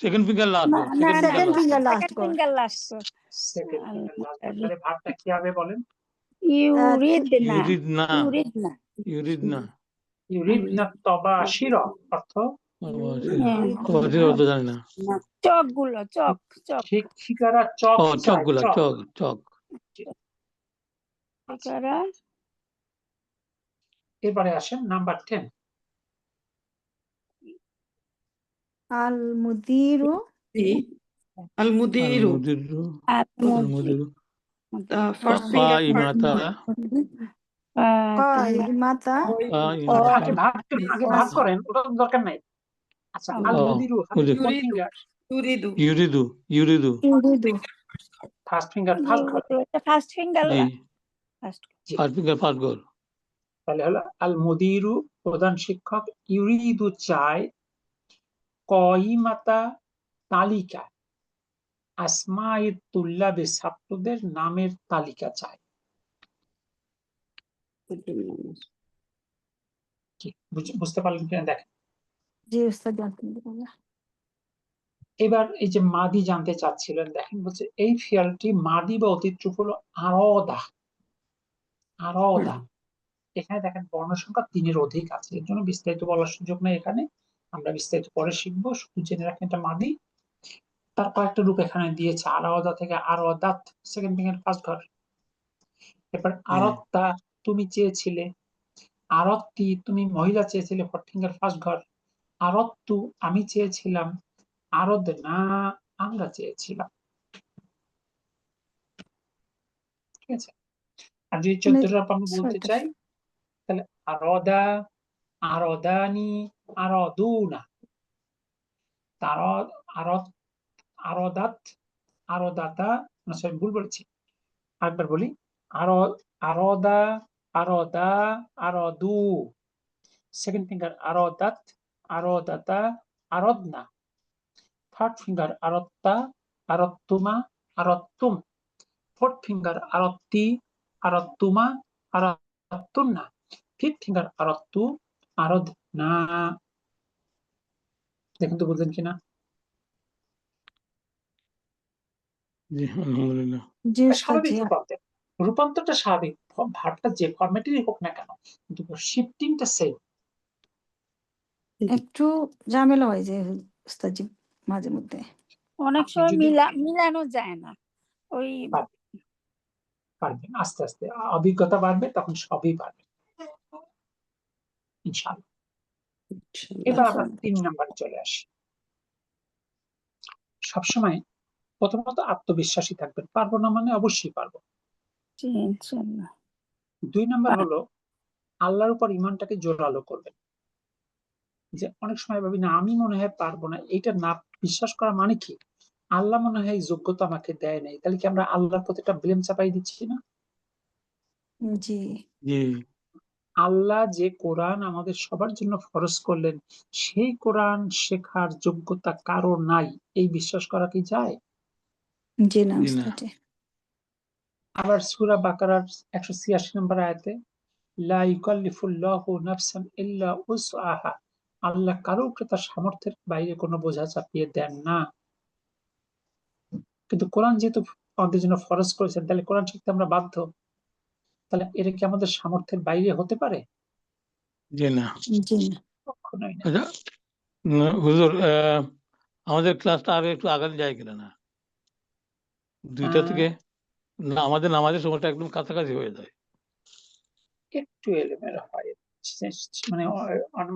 second finger last go. Second finger last কর। Finger last second finger last, তাহলে ভাবটা কি হবে বলেন? Yuridna. ইউরিদনা তাবাশিরা, অর্থ অর্থ জানি না। চকগুলো চক শিক্ষিকারা চক চায়, চকগুলা চক। এবারে আসেন নাম্বার 10, আল মুদিরু আল-মুদিরু ফার্স্ট ফিঙ্গার কাইমাতা কাইমাতা আগে ভাগ করেন, ওটা দরকার নাই। আচ্ছা, আল মুদিরু কোন ফিঙ্গার? ইউরিদু ইউরিদু ফার্স্ট ফিঙ্গার ফার্স্ট ঘর। First finger first finger first গোল। তাহলে হলো আল মুদিরু প্রধান শিক্ষক, ইউরিদু চায়, কাইমাতা তালিকা, আসমায়ে তুল্লাবে ছাত্রদের নামের তালিকা চায়। বুঝতে পারলেন কিনা দেখেন। জি উস্তাদ, আলহামদুলিল্লাহ। এবার এই যে মাদি জানতে চাচ্ছিলেন, দেখেন বলছে এই ফিয়ালটি মাদি বা অতীত রূপ হলো আরদা। এখানে দেখেন বর্ণ সংখ্যা 3-এর অধিক আছে, এর জন্য বিস্তারিত বলার সুযোগ নেই এখানে, আমরা বিস্তারিত পরে শিখবো, শুধু জেনে রাখেন এটা মাদি। তার কয়েকটা রূপ এখানে দিয়েছে, আরদা থেকে আরদাত, সেকেন্ড ফিঙ্গার ফার্স্ট ঘর। এবার আরত্তা তুমি চেয়েছিলে, আরত্তি তুমি মহিলা চেয়েছিলে, ফোর্থ ফিঙ্গার ফার্স্ট ঘর। আরত্তু আমি চেয়েছিলাম, আরদ না আমরা চেয়েছিলাম। ঠিক আছে, আর যদি 14টা আমরা বলতে চাই তাহলে আরদা, আরদানি, আরদুনা, আরদাত, আরদাতা, সরি ভুল বলেছি, আরেকবার বলি, আরদা, আরদা, আরদু। সেকেন্ড ফিঙ্গার আরদাত, আরদাতা, আরদনা। থার্ড ফিঙ্গার আরত্তা, আরত্তুমা, আরত্তুম। ফোর্থ ফিঙ্গার আরত্তি, আরত্তুমা, আরত্তুন্না। ফিফথ ফিঙ্গার আরত্তু, আরদনা। দেখুন তো বুঝলেন কিনা? জি আলহামদুলিল্লাহ। জি উস্তাদ, স্বাভাবিক জি। রূপান্তর, রূপান্তরটা স্বাভাবিক, ভাবটা যে ফরম্যাটেরই হোক না কেন, কিন্তু শিফটিংটা সেম। একটু ঝামেলা হয় যে উস্তাদ জি মাঝে মধ্যে। অনেক আপনি সময় যদি মিলানো যায় না ওই পারবেন আস্তে আস্তে, অভিজ্ঞতা বাড়বে তখন সবই পারবেন ইনশাআল্লাহ। এবার আমরা 3 নাম্বারে চলে আসি। সবসময় প্রথমত আত্মবিশ্বাসী থাকবেন, পারবো না মানে অবশ্যই পারবো। জি, ইনশাআল্লাহ। 2 নাম্বার হলো আল্লাহর উপর ঈমানটাকে জোরালো করবেন। যে অনেক সময় ভাবি না আমি মনে হয় পারবো না, এটা না বিশ্বাস করা মানে কি আল্লাহ মনে হয় এই যোগ্যতা আমাকে দেয় নাই, তাহলে কি আমরা আল্লাহর প্রতি একটা ব্লেম চাপাই দিচ্ছি না? জি জি আল্লাহ যে কোরআন আমাদের সবার জন্য ফরজ করলেন, সেই কোরআন শেখার যোগ্যতা কারো নাই, এই বিশ্বাস করা কি যায়? জি না জি না। উস্তাদ জি। আবার সূরা বাকারার 186 নম্বর আয়াতে লা ইউকাল্লিফুল্লাহু নাফসান ইল্লা উসআহা, আল্লাহ কারো উপরে তার সামর্থ্যের বাইরে কোনো বোঝা চাপিয়ে দেন না। কিন্তু কোরআন যেহেতু আমাদের জন্য ফরজ করেছেন, তাহলে কোরআন শিখতে আমরা বাধ্য। তাহলে এটা কি আমাদের সামর্থ্যের বাইরে হতে পারে? জি না। জি না। কখনোই না। আচ্ছা হুজুর, আমাদের ক্লাসটা আরো একটু আগানো যায় কিনা না? 2টা থেকে না, আমাদের নামাজের সময়টা একদম কাছাকাছি হয়ে যায়। একটু এলোমেলো হয়, মানে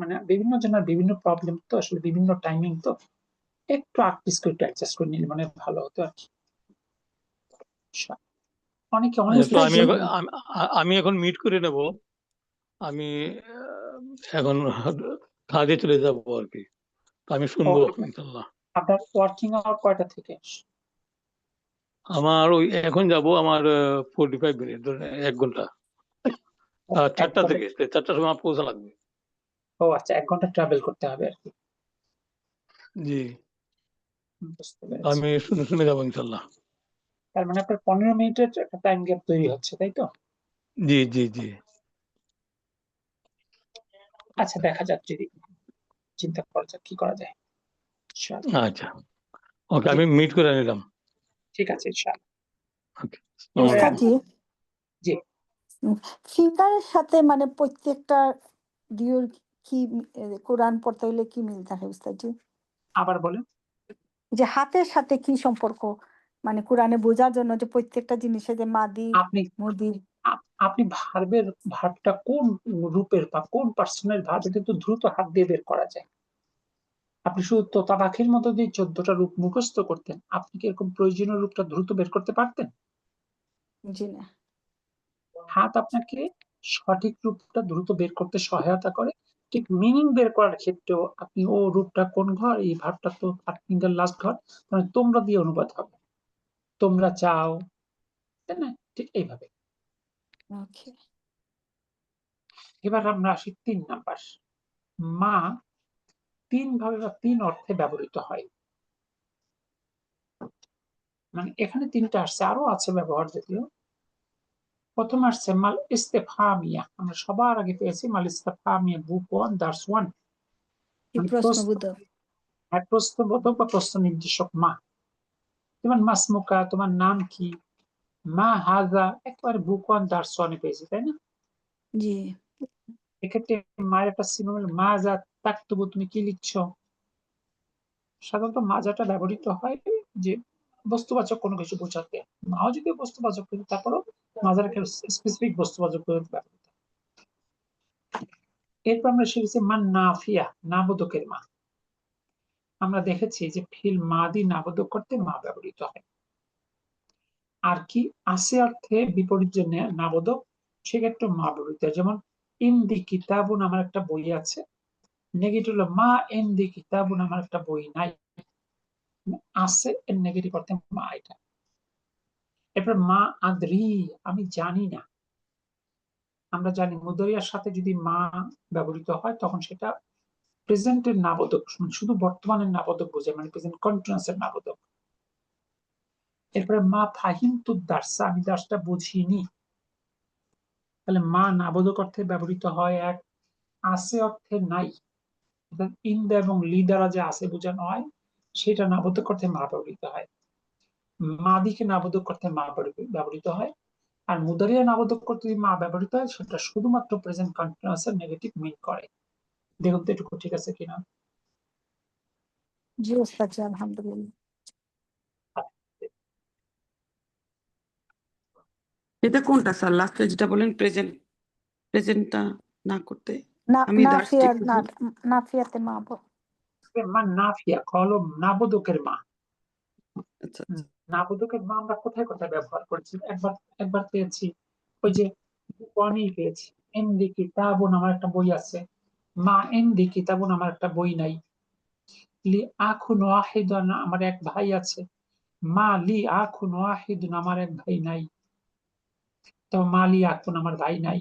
মানে বিভিন্ন জনের বিভিন্ন প্রবলেম, তো আসলে বিভিন্ন টাইমিং, তো একটু আটপিস করে একটু অ্যাডজাস্ট করে নিলে মানে ভালো হতো আর কি। অনেকে অনেক আচ্ছা, তো উস্তাদ জি। আমি এখন মিট করে নেব। আমি এখন কাজে চলে যাব আর কি, তো আমি শুনবো ইনশাল্লাহ। আপনার ওয়ার্কিং আওয়ার কয়টা থেকে? আমার ওই এখন যাব, আমার 45 মিনিট, ধরেন 1 ঘন্টা। 4টা থেকে 4টার সময় আমার পৌঁছা লাগবে। ও আচ্ছা, 1 ঘন্টা ট্রাভেল করতে হবে আর কি। জি, বুঝতে পেরেছি। আমি শুনে শুনে যাবো ইনশাল্লাহ। তার মানে আপনার 15 মিনিটের একটা টাইম গ্যাপ তৈরি হচ্ছে, তাই তো? জি জি জি। আচ্ছা, দেখা যাক, যদি চিন্তা করা যাক কি করা যায়। ইনশাআল্লাহ। আচ্ছা, ওকে, জি, আমি মিট করে নিলাম। ঠিক আছে ইনশাআল্লাহ। ওকে, উস্তাদ জি, জি, ফিঙ্গারের সাথে মানে প্রত্যেকটা ডিওর কি কোরআন পড়তে হলে কি মিল থাকে উস্তাদ জি? আবার বলেন। যে হাতের সাথে কি সম্পর্ক, মানে কোরআনে বোঝার জন্য যে প্রত্যেকটা জিনিসে যে মাদি আপনি মুদি। আপনি ভার্বটা কোন রূপের বা কোন পার্সনের ভার্ব, এটা তো দ্রুত হাত দিয়ে বের করা যায়। আপনি শুধু তোতা পাখির মতো দিয়ে 14টা রূপ মুখস্থ করতেন, আপনি কি এরকম প্রয়োজনীয় রূপটা দ্রুত বের করতে পারতেন? জি না। হাত আপনাকে সঠিক রূপটা দ্রুত বের করতে সহায়তা করে, ঠিক মিনিং বের করার ক্ষেত্রেও আপনি ও রূপটা কোন ঘর, এই ভাবটা তো থার্ড ফিঙ্গার লাস্ট ঘর, মানে তোমরা দিয়ে অনুবাদ হবে, তোমরা চাও, তাই না? ঠিক এইভাবে। ওকে। এবার আমরা আসি 3 নাম্বার। মা 3 ভাবে বা 3 অর্থে ব্যবহৃত হয়। মানে এখানে 3টা আসছে, আরো আছে ব্যবহার যদিও। প্রথম আসছে মাল ইস্তেফহামিয়া, আমরা সবার আগে পেয়েছি মাল ইস্তেফহামিয়া, বুক 1 দার্স 1, এই মানে প্রশ্নবোধক। প্রশ্নবোধক বা প্রশ্ন নির্দেশক মা। যেমন মাসমুকা, তোমার নাম কি, মা হাজা, একবারে বুক 1 দার্স 1 পেয়েছি, তাই না? জি এক্ষেত্রে মায়ের একটা সিনোনিম মাজা তাকতুবু, তুমি কি লিখছো। সাধারণত মাজাটা ব্যবহৃত হয় যে বস্তুবাচক কোনো কিছু বোঝাতে, মাও যদি বস্তুবাচক, কিন্তু তারপরও মাজার একটা স্পেসিফিক বস্তুবাচক ব্যবহৃত। এরপর আমরা শিখেছি মান নাফিয়া, নাবোধকের মা। আমরা দেখেছি যে ফিল মাদি নাবোধক করতে মা ব্যবহৃত হয়। আর কি আছে অর্থে বিপরীত যে নাবোধক, সেক্ষেত্রে মা ব্যবহৃত হয়। যেমন ইন্দি কিতাবুন, আমার একটা বই আছে। নেগেটিভ হলো মা ইন্দি কিতাবুন, আমার একটা বই নাই। আছে এর নেগেটিভ অর্থে মা, এটা। এরপর মা আদ্রি, আমি জানি না। আমরা জানি মুদারিয়ার সাথে যদি মা ব্যবহৃত হয় তখন সেটা প্রেজেন্টের নাবোধক, শুধু বর্তমানের নাবোধক বোঝায়, মানে প্রেজেন্ট কন্টিনিউয়াসের নাবোধক। এরপরে মা ফাহিমতু দার্সা, আমি দার্সটা বুঝিনি। তাহলে মা নাবোধক অর্থে ব্যবহৃত হয় এক, আছে অর্থে নাই, ইন্দা এবং লি দ্বারা যে আছে বোঝানো হয় সেটা নাবোধক অর্থে মা ব্যবহৃত হয়। মাদিকে নাবোধক অর্থে মা ব্যবহৃত হয়। আর মুদারিয়া নাবোধক অর্থে যদি মা ব্যবহৃত হয় সেটা শুধুমাত্র প্রেজেন্ট কন্টিনিউয়াসের নেগেটিভ মিন করে। দেখুন তো এটুকু ঠিক আছে কিনা। জি ওস্তাদ জি, আলহামদুলিল্লাহ। এটা কোনটা স্যার, লাস্টে যেটা বলেন প্রেজেন্টটা না করতে? না আমি নাফিয়া, দার্সটি নাফিয়াতে মা মা নাফিয়া কলম নাবোধকের মা। আচ্ছা আচ্ছা নাবোধকের মা আমরা কোথায় কোথায় ব্যবহার করেছি? একবার পেয়েছি ওই যে বনি পেয়েছি, এমডি কিতাবুন আমার একটা বই আছে, মা এমডি কিতাবুন আমার একটা বই নাই। লি আখুন ওয়াহিদুন আমার এক ভাই আছে, মা লি আখুন ওয়াহিদুন আমার এক ভাই নাই। তো মা লি আখুন আমার ভাই নাই,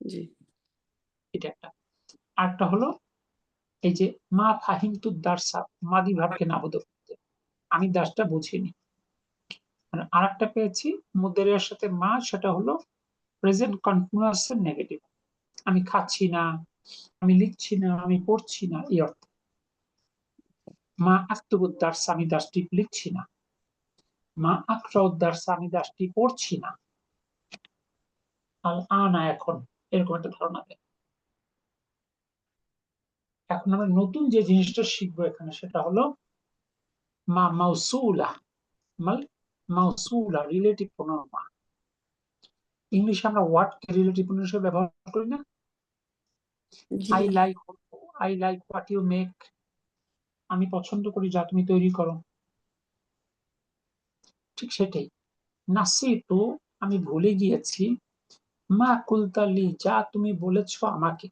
জি এটা একটা। আরেকটা হলো এই যে মা ফাহিমতু দার্সা, মাদি ভাবকে নাবোধক করতে, আমি দাসটা বুঝিনি। আর একটা পেয়েছি মুদারিয়ার সাথে মা, সেটা হলো প্রেজেন্ট কন্টিনিউয়াস এর নেগেটিভ, আমি খাচ্ছি না, আমি লিখছি না, আমি পড়ছি না, এই অর্থে। মা আক্তুবুদ্দার্স, আমি দাসটি লিখছি না। মা আকরাউদ্দার্স, আমি দাসটি পড়ছি না। আল আনা এখন, এরকম একটা ধারণা দেয়। এখন আমরা নতুন যে জিনিসটা শিখবো এখানে সেটা হলো মা মাউসুলা, মাউসুলা রিলেটিভ প্রোনাউন মা। ইংলিশে আমরা হোয়াট কে রিলেটিভ প্রোনাউন হিসেবে ব্যবহার করি না? জি I like what you make, আমি পছন্দ করি যা তুমি তৈরি করো। ঠিক সেটাই নাসিতু, আমি ভুলে গিয়েছি, মা কুলতালি, যা তুমি বলেছো আমাকে।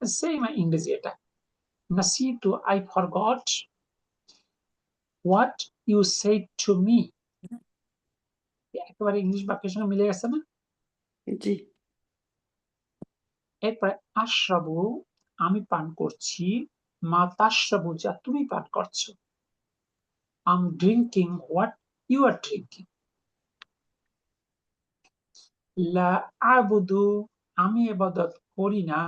সেম ইংরেজি এটা, নাসিতু I forgot what you said to me. একেবারে ইংলিশ বাক্যের সঙ্গে মিলে গেছে না? জি এরপরে আশরাবু, আমি পান করছি, মা তাশরাবু, যা তুমি পান করছো। Am drinking what you are drinking. লা আবুদু, আমি ইবাদত করি না,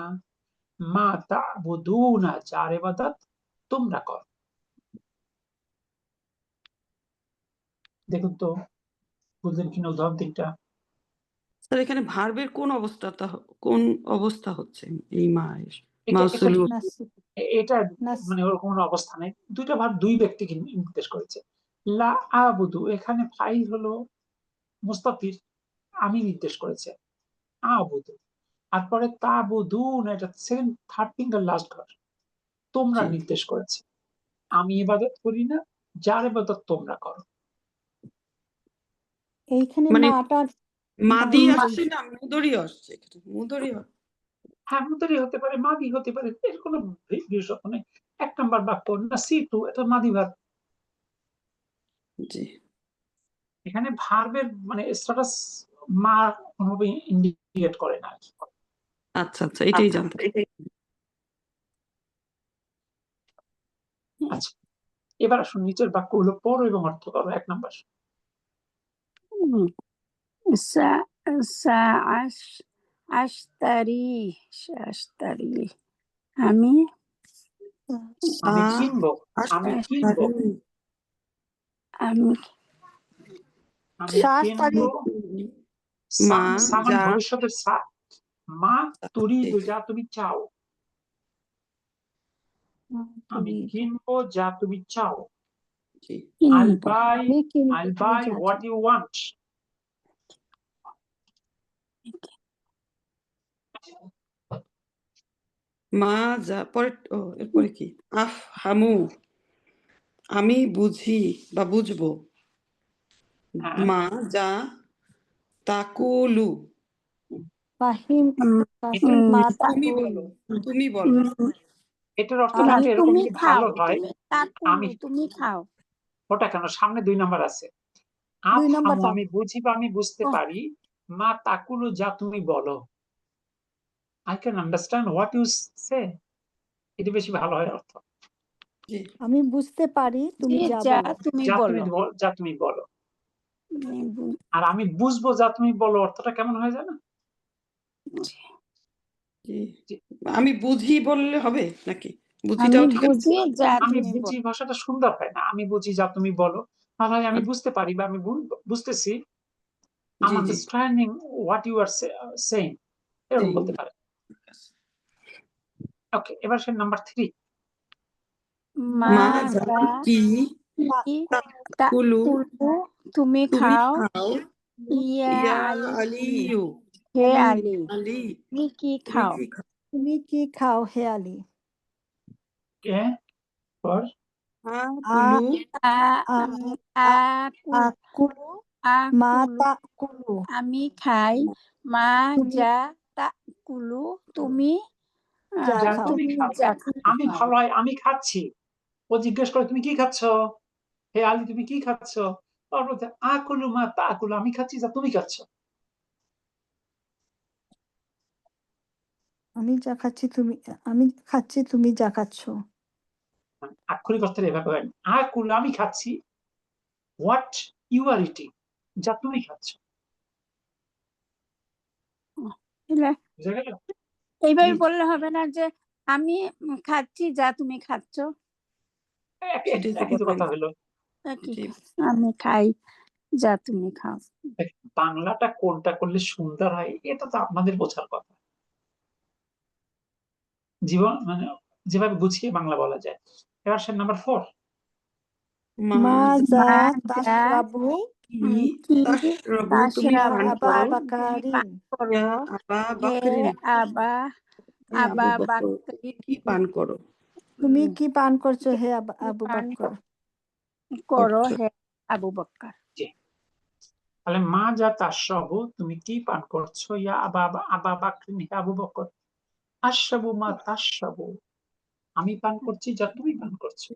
মা তা'বুদুনা, যার ইবাদত তোমরা করো। দেখুন তো বুঝলেন কিনা উদাহরণ তিনটা? স্যার এখানে ভার্বের কোন অবস্থা হচ্ছে এই এটা মাউসুলু? এটা নাস মানে ওরকম কোনো অবস্থা নেই, দুইটা ভাব দুই ব্যক্তিকে নির্দেশ করেছে। লা আবুদু, এখানে ফাইল হলো মুস্তাফির, আমি নির্দেশ করেছে আবুদু। আর পরে তাবুদুন, এটা সেকেন্ড থার্ড ফিঙ্গার লাস্ট ঘর, তোমরা জি নির্দেশ করেছে। আমি ইবাদত করি না, যার ইবাদত তোমরা করো। এইখানে মানে মাটার মাদি মানে আসছে না মুদরি আসছে? মুদরি হ্যাঁ মুদারি হতে পারে, মাদি হতে পারে, এর কোনো বিশেষত্ব নেই। 1 নম্বর বাক্য নাসিতু, এটা মাদি ভার্ব। জি এখানে ভার্বের মানে স্ট্যাটাস মা কোনোভাবে ইন্ডিকেট করে না। আচ্ছা আচ্ছা এটাই জানতে আচ্ছা এবার আসুন নিচের বাক্যগুলো পড়ো এবং অর্থ করো। 1 নম্বর, আশতারি, আমি আমি কিনবো, আমি কিনবো, আমি আমি শাস্তারি কিনবো। মা সামান যা ভবিষ্যতের সা, মা তুরিদু, যা তুমি চাও। আমি কিনবো যা তুমি চাও। জি I'll কিনবো, buy, আমি কিনবো I'll তুমি buy যা what চাও। you want. মা যা পরে এরপরে কি? হামু, আমি বুঝি বা বুঝবো। হ্যাঁ মা যা তাকুলু, ফাহিম ফাহিম মা তুমি তাকুল। বলো, তুমি বলো। এটার অর্থটা আমি এরকম তুমি যদি খাও, ভালো হয়, তুমি তাকুলু, আমি তুমি খাও। ওটা কেন সামনে 2 নম্বর আছে, 2 নম্বর আফহামু, দাও। আমি বুঝি বা আমি বুঝতে ও পারি, মা তাকুলু, যা তুমি বলো। I can understand what you say. এটা বেশি ভালো হয় অর্থ। জি আমি বুঝতে পারি তুমি যে যা যা বলো। তুমি যা বলো তুমি যা তুমি বলো। উম, আর আমি বুঝবো যা তুমি বলো অর্থটা কেমন হয় জানো? জি জি, আমি বুঝি বললে হবে নাকি? আমি বুঝিটাও ঠিক আছে? বুঝি যা আমি তুমি বুঝি বলো। ভাষাটা সুন্দর হয় না। আমি বুঝি যা তুমি বলো, তাহলে আমি বুঝতে পারি বা আমি বুঝতেছি। আই জি জি understanding what you are saying, এরকম সেই। বলতে পারে। ওকে, এবার সে নাম্বার 3। মা মা যা যা কি কি তাকুলু তাকুলু তুমি তুমি খাও, খাও, ইয়া ইয়া আলী আলিয়ু হে আলী আলী আলী তুমি কি তুমি খাও? কি খাও? তুমি কি খাও হে আলী? কে পর আকুলু আ আকুল আকুলু মা আকুলু তাকুলু, আমি খাই, মা তুমি যা তাকুলু তুমি যা যা খাও। তুমি খাও। যা আমি খাও। ভালো হয় আমি খাচ্ছি। ও জিজ্ঞেস করে তুমি কি খাচ্ছ, হে আলী তুমি কি খাচ্ছ? ওর বলতে আকুলু মা তাকুলু, আমি খাচ্ছি যা তুমি খাচ্ছ। আমি খাচ্ছি তুমি যা খাচ্ছ। আক্ষরিক অর্থে এভাবে হয়। আকুলু আমি খাচ্ছি, হোয়াট ইউ আর ইটিং, যা তুমি খাচ্ছ। এলে বুঝা গেল? এইভাবে জি বললে হবে না যে আমি খাচ্ছি যা তুমি খাচ্ছ? সেটাই তো একই তো কথা কথা। হলো। একই জি আমি খাই যা তুমি খাও। বাংলাটা কোনটা করলে সুন্দর হয় এটা তো আপনাদের বোঝার কথা। জীবন মানে যেভাবে গুছিয়ে বাংলা বলা যায়। এবার সে নাম্বার 4। মা মা যা যা মা যা তাশরাবু কি কি তাশরাবু তুমি তাশরাবু পান আবা করো, বাকারিন, পান করো, ইয়া আবা হে বাকরিন আবা হে আবা আবু বকর বাকরি কি পান করো তুমি কি পান করছো হে কি আবু পান বকর? করো করছো? হে আবু বকর। তাহলে মা যা তাশরাবু, তুমি কি পান করছো, ইয়া আবা আবা বাকরিন, হে আবু বকর। আশরাবু মা তাশরাবু, আমি পান করছি যা তুমি পান করছো।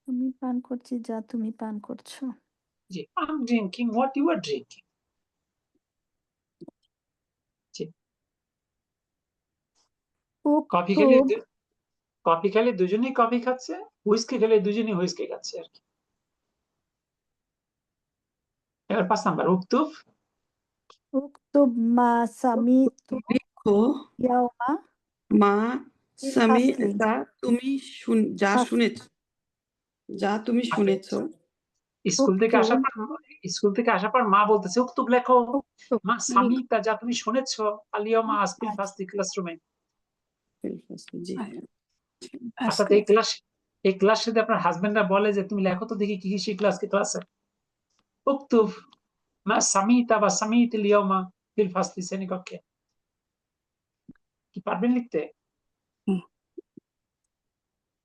আমি পান করছি যা তুমি পান করছো। জি, I am drinking what you are drinking. Coffee খেলে উক্তুব কফি খেলে দুজনেই কফি খাচ্ছে, হুইস্কি খেলে দুজনেই হুইস্কি খাচ্ছে আর কি। এবার 5 নাম্বার উক্তুব। উক্তুব মা সামিতু লিখো ইয়াওমা মা ফিল সামি ফাসলি। যা তুমি যা ফাস- শুনেছ, যা তুমি শুনেছ। স্কুল থেকে উক্তুব আসার পর মা বলতেছে উক্তুব লেখো। উক্তুব মা সামিতা, যা তুমি শুনেছো, আলিয়া মা আসফিল ফাসলি, ক্লাসরুমে। জি অর্থাৎ এই ক্লাস যদি আপনার হাজবেন্ডরা বলে যে তুমি লেখো তো দেখি কি কি শিখলে আজকে ক্লাসে, উক্তুব মা সামিতা বা সামিত লিয়ামা ফিল ফাসলি, শ্রেণীকক্ষে। কি পারবেন লিখতে?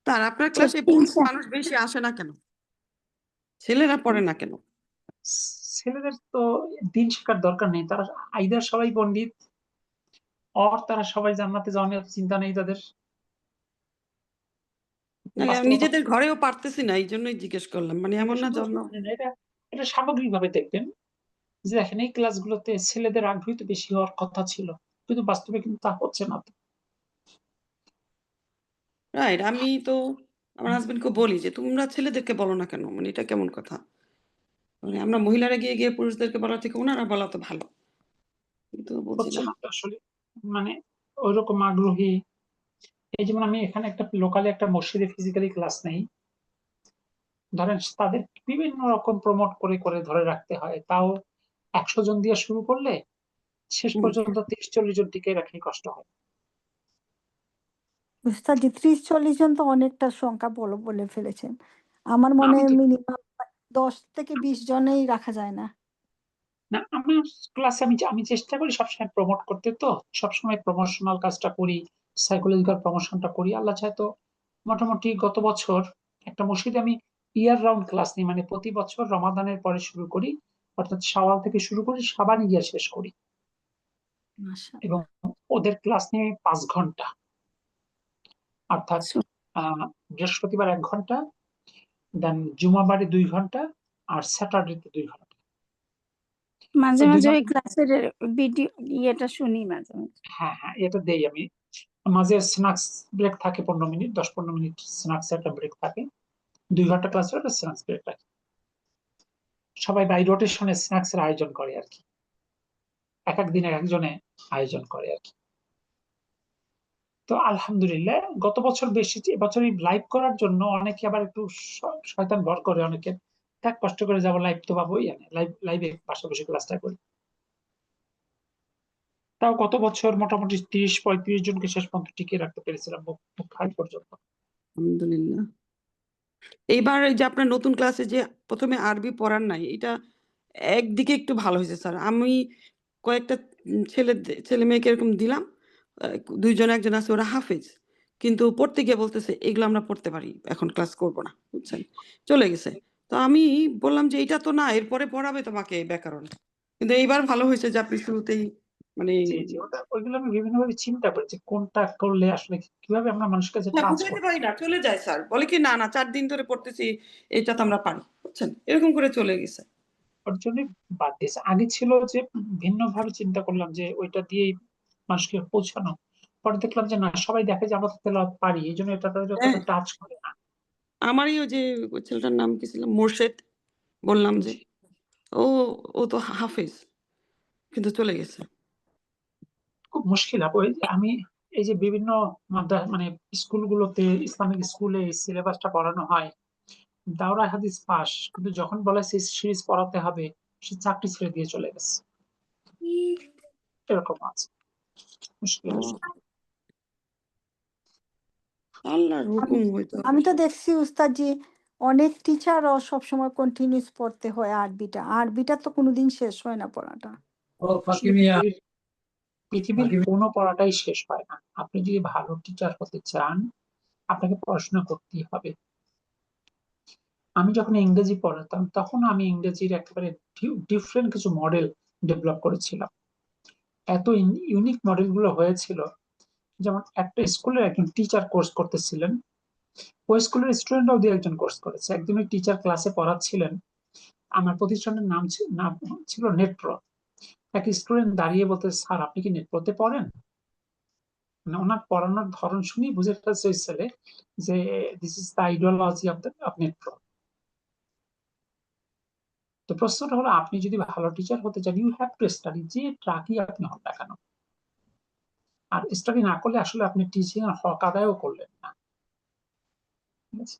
তার আপনার আচ্ছা, ক্লাসে পুরুষ মানুষ বেশি আসে না কেন? ছেলেরা পড়ে না কেন? ছেলেদের তো দিন শেখার দরকার নেই, তারা আইদার সবাই পণ্ডিত, তারা সবাই জান্নাতে যাওয়ার চিন্তা নেই তাদের। নাহলে বাস্তবতা নিজেদের ঘরেও পারতেছি না, এই জন্যই জিজ্ঞেস করলাম। মানে এমন না জন্ম এটা সামগ্রিকভাবে দেখবেন যে দেখেন এই ক্লাসগুলোতে ছেলেদের আগ্রহ তো বেশি হওয়ার কথা ছিল, কিন্তু বাস্তবে কিন্তু তা হচ্ছে না। রাইট। আমি তো আমার হাজবেন্ডকে বলি যে তোমরা ছেলেদেরকে বলো না কেন, মানে এটা কেমন কথা? মানে আমরা মহিলারা গিয়ে গিয়ে পুরুষদেরকে বলা থেকে ওনারা বলা তো ভালো, কিন্তু বলছি হচ্ছে না। না তো আসলে, মানে ওইরকম আগ্রহী। এই যেমন আমি এখানে একটা লোকালি একটা মসজিদে ফিজিক্যালি ক্লাস নেই, ধরেন তাদের বিভিন্ন রকম প্রমোট করে করে ধরে রাখতে হয়, তাও 100 জন দিয়ে শুরু করলে শেষ পর্যন্ত 30-40 জন টিকে রাখতে কষ্ট হয়। উস্তাদি 30-40 জন তো অনেকটা সংখ্যা বলে ফেলেছেন। আমার মনে হয় মিনিমাম 10 থেকে 20 জনেই রাখা যায় না। না, আমার ক্লাসে আমি চেষ্টা করি সবসময় প্রমোট করতে, তো সবসময় প্রমোশনাল কাজটা করি, সাইকোলজিক্যাল প্রমোশনটা করি। আল্লাহ চায় তো মোটামুটি গত বছর একটা মসজিদে আমি ইয়ার রাউন্ড ক্লাস নিই, মানে প্রতি বছর রমাদানের পরে শুরু করি, অর্থাৎ শাওয়াল থেকে শুরু করি, শাবানে গিয়ে শেষ করি। এবং ওদের ক্লাস নিয়ে 5 ঘন্টা, অর্থাৎ বৃহস্পতিবার 1 ঘন্টা, দেন জুমাবারে 2 ঘন্টা, আর স্যাটারডেতে 2 ঘন্টা। মাঝে তো মাঝে 2 ওই ঘন্টা ক্লাসের ভিডিও ইয়েটা শুনি মাঝে মাঝে। হ্যাঁ হ্যাঁ এটা দেই আমি। মাঝে স্ন্যাক্স ব্রেক থাকে 15 মিনিট, 10-15 মিনিট স্ন্যাক্স একটা ব্রেক থাকে। 2 ঘন্টা ক্লাস হলে একটা স্ন্যাক্স ব্রেক থাকে। সবাই বাই রোটেশনে স্ন্যাক্স এর আয়োজন করে আর কি, এক এক দিন এক একজনে আয়োজন করে আর কি। তো আলহামদুলিল্লাহ গত বছর বেশি, এবছর লাইভ করার জন্য অনেকে আবার একটু শয়তান ভর করে, অনেকে থাক কষ্ট করে যাবো, লাইভ তো পাবোই, লাইভে পাশাপাশি ক্লাসটা করি। তাও গত বছর মোটামুটি 30-35 জনকে শেষ পর্যন্ত টিকিয়ে রাখতে পেরেছিলাম মুখ খাই পর্যন্ত। আলহামদুলিল্লাহ। এইবার এই যে আপনার নতুন ক্লাসে যে প্রথমে আরবি পড়ার নাই, এটা একদিকে একটু ভালো হয়েছে স্যার। আমি কয়েকটা ছেলে মেয়েকে এরকম দিলাম, 2 জন 1 জন আছে ওরা হাফেজ, কিন্তু পড়তে গিয়ে বলতেছে এগুলো আমরা পড়তে পারি, এখন ক্লাস করব না, বুঝছেন, চলে গেছে। তো আমি বললাম যে এটা তো না, এরপরে পড়াবে তোমাকে ব্যাকরণ। কিন্তু এইবার ভালো হয়েছে যে আপনি শুরুতেই মানে জি জি, ওইগুলো আমি বিভিন্ন ভাবে চিন্তা করেছি কোনটা করলে আসলে কিভাবে আমরা মানুষের কাছে টাচ বুঝাইতে করতে পারি না, চলে যায় স্যার, বলে কি না 4 দিন ধরে পড়তেছি, এটা তো আমরা পারি, বুঝছেন, এরকম করে চলে গেছে। ওর জন্য বাদ দিয়েছে। আগে ছিল যে ভিন্ন ভাবে চিন্তা করলাম যে ওইটা দিয়েই মানুষকে পৌঁছানো, পরে দেখলাম যে না, সবাই দেখে যে আমরা তো তেলাওয়াত পারি, এই জন্য এটা তাদের হ্যাঁ, যতটা টাচ করে না। আমারই ওই যে ওই ছেলেটার নাম কি ছিল, মোর্শেদ, বললাম যে জি, ও ও তো হাফেজ, কিন্তু চলে গেছে। খুব মুশকিল আপু। এই যে আমি এই যে বিভিন্ন মানে স্কুলগুলোতে, ইসলামিক স্কুলে এই সিলেবাসটা পড়ানো হয়, দাওরা হাদিস পাস, কিন্তু যখন বলে সিরিজ পড়াতে হবে, সে চাকরি ছেড়ে দিয়ে চলে গেছে, এরকম আছে, মুশকিল ও, আসলে। আল্লাহর হুকুম হইতে হবে আমি তো সব। দেখছি উস্তাদজি অনেক টিচারও সবসময় কন্টিনিউস পড়তে হয় আরবিটা তো কোনোদিন শেষ হয় না পড়াটা। আসলে পৃথিবীর কোনো পড়াটাই শেষ হয় না। আপনি যদি ভালো টিচার হতে চান, আপনাকে পড়াশোনা করতেই হবে। আমি যখন ইংরেজি পড়াতাম, তখন আমি ইংরেজির একেবারে ডিফারেন্ট কিছু মডেল ডেভেলপ করেছিলাম। এত ইউনিক মডেল গুলো হয়েছিল, যেমন একটা স্কুলের একজন টিচার কোর্স করতেছিলেন, ওই স্কুলের স্টুডেন্টরাও 2-1 জন কোর্স করেছে। একজন ওই টিচার ক্লাসে পড়াচ্ছিলেন, আমার প্রতিষ্ঠানের নাম ছিল নেটপ্রো। এক স্টুডেন্ট দাঁড়িয়ে বলতে, স্যার আপনি কি নেটপ্রোতে পড়েন? মানে ওনার পড়ানোর ধরন শুনেই বুঝে ফেলছে ওই ছেলে যে this is the ideology of নেটপ্রো। তো প্রশ্নটা হলো, আপনি যদি ভালো টিচার হতে চান, ইউ হ্যাভ টু স্টাডি, যে ট্রাকই আপনি হন না কেন। আর স্টাডি না করলে আসলে আপনি টিচিং এর হক আদায়ও করলেন না, ঠিক আছে?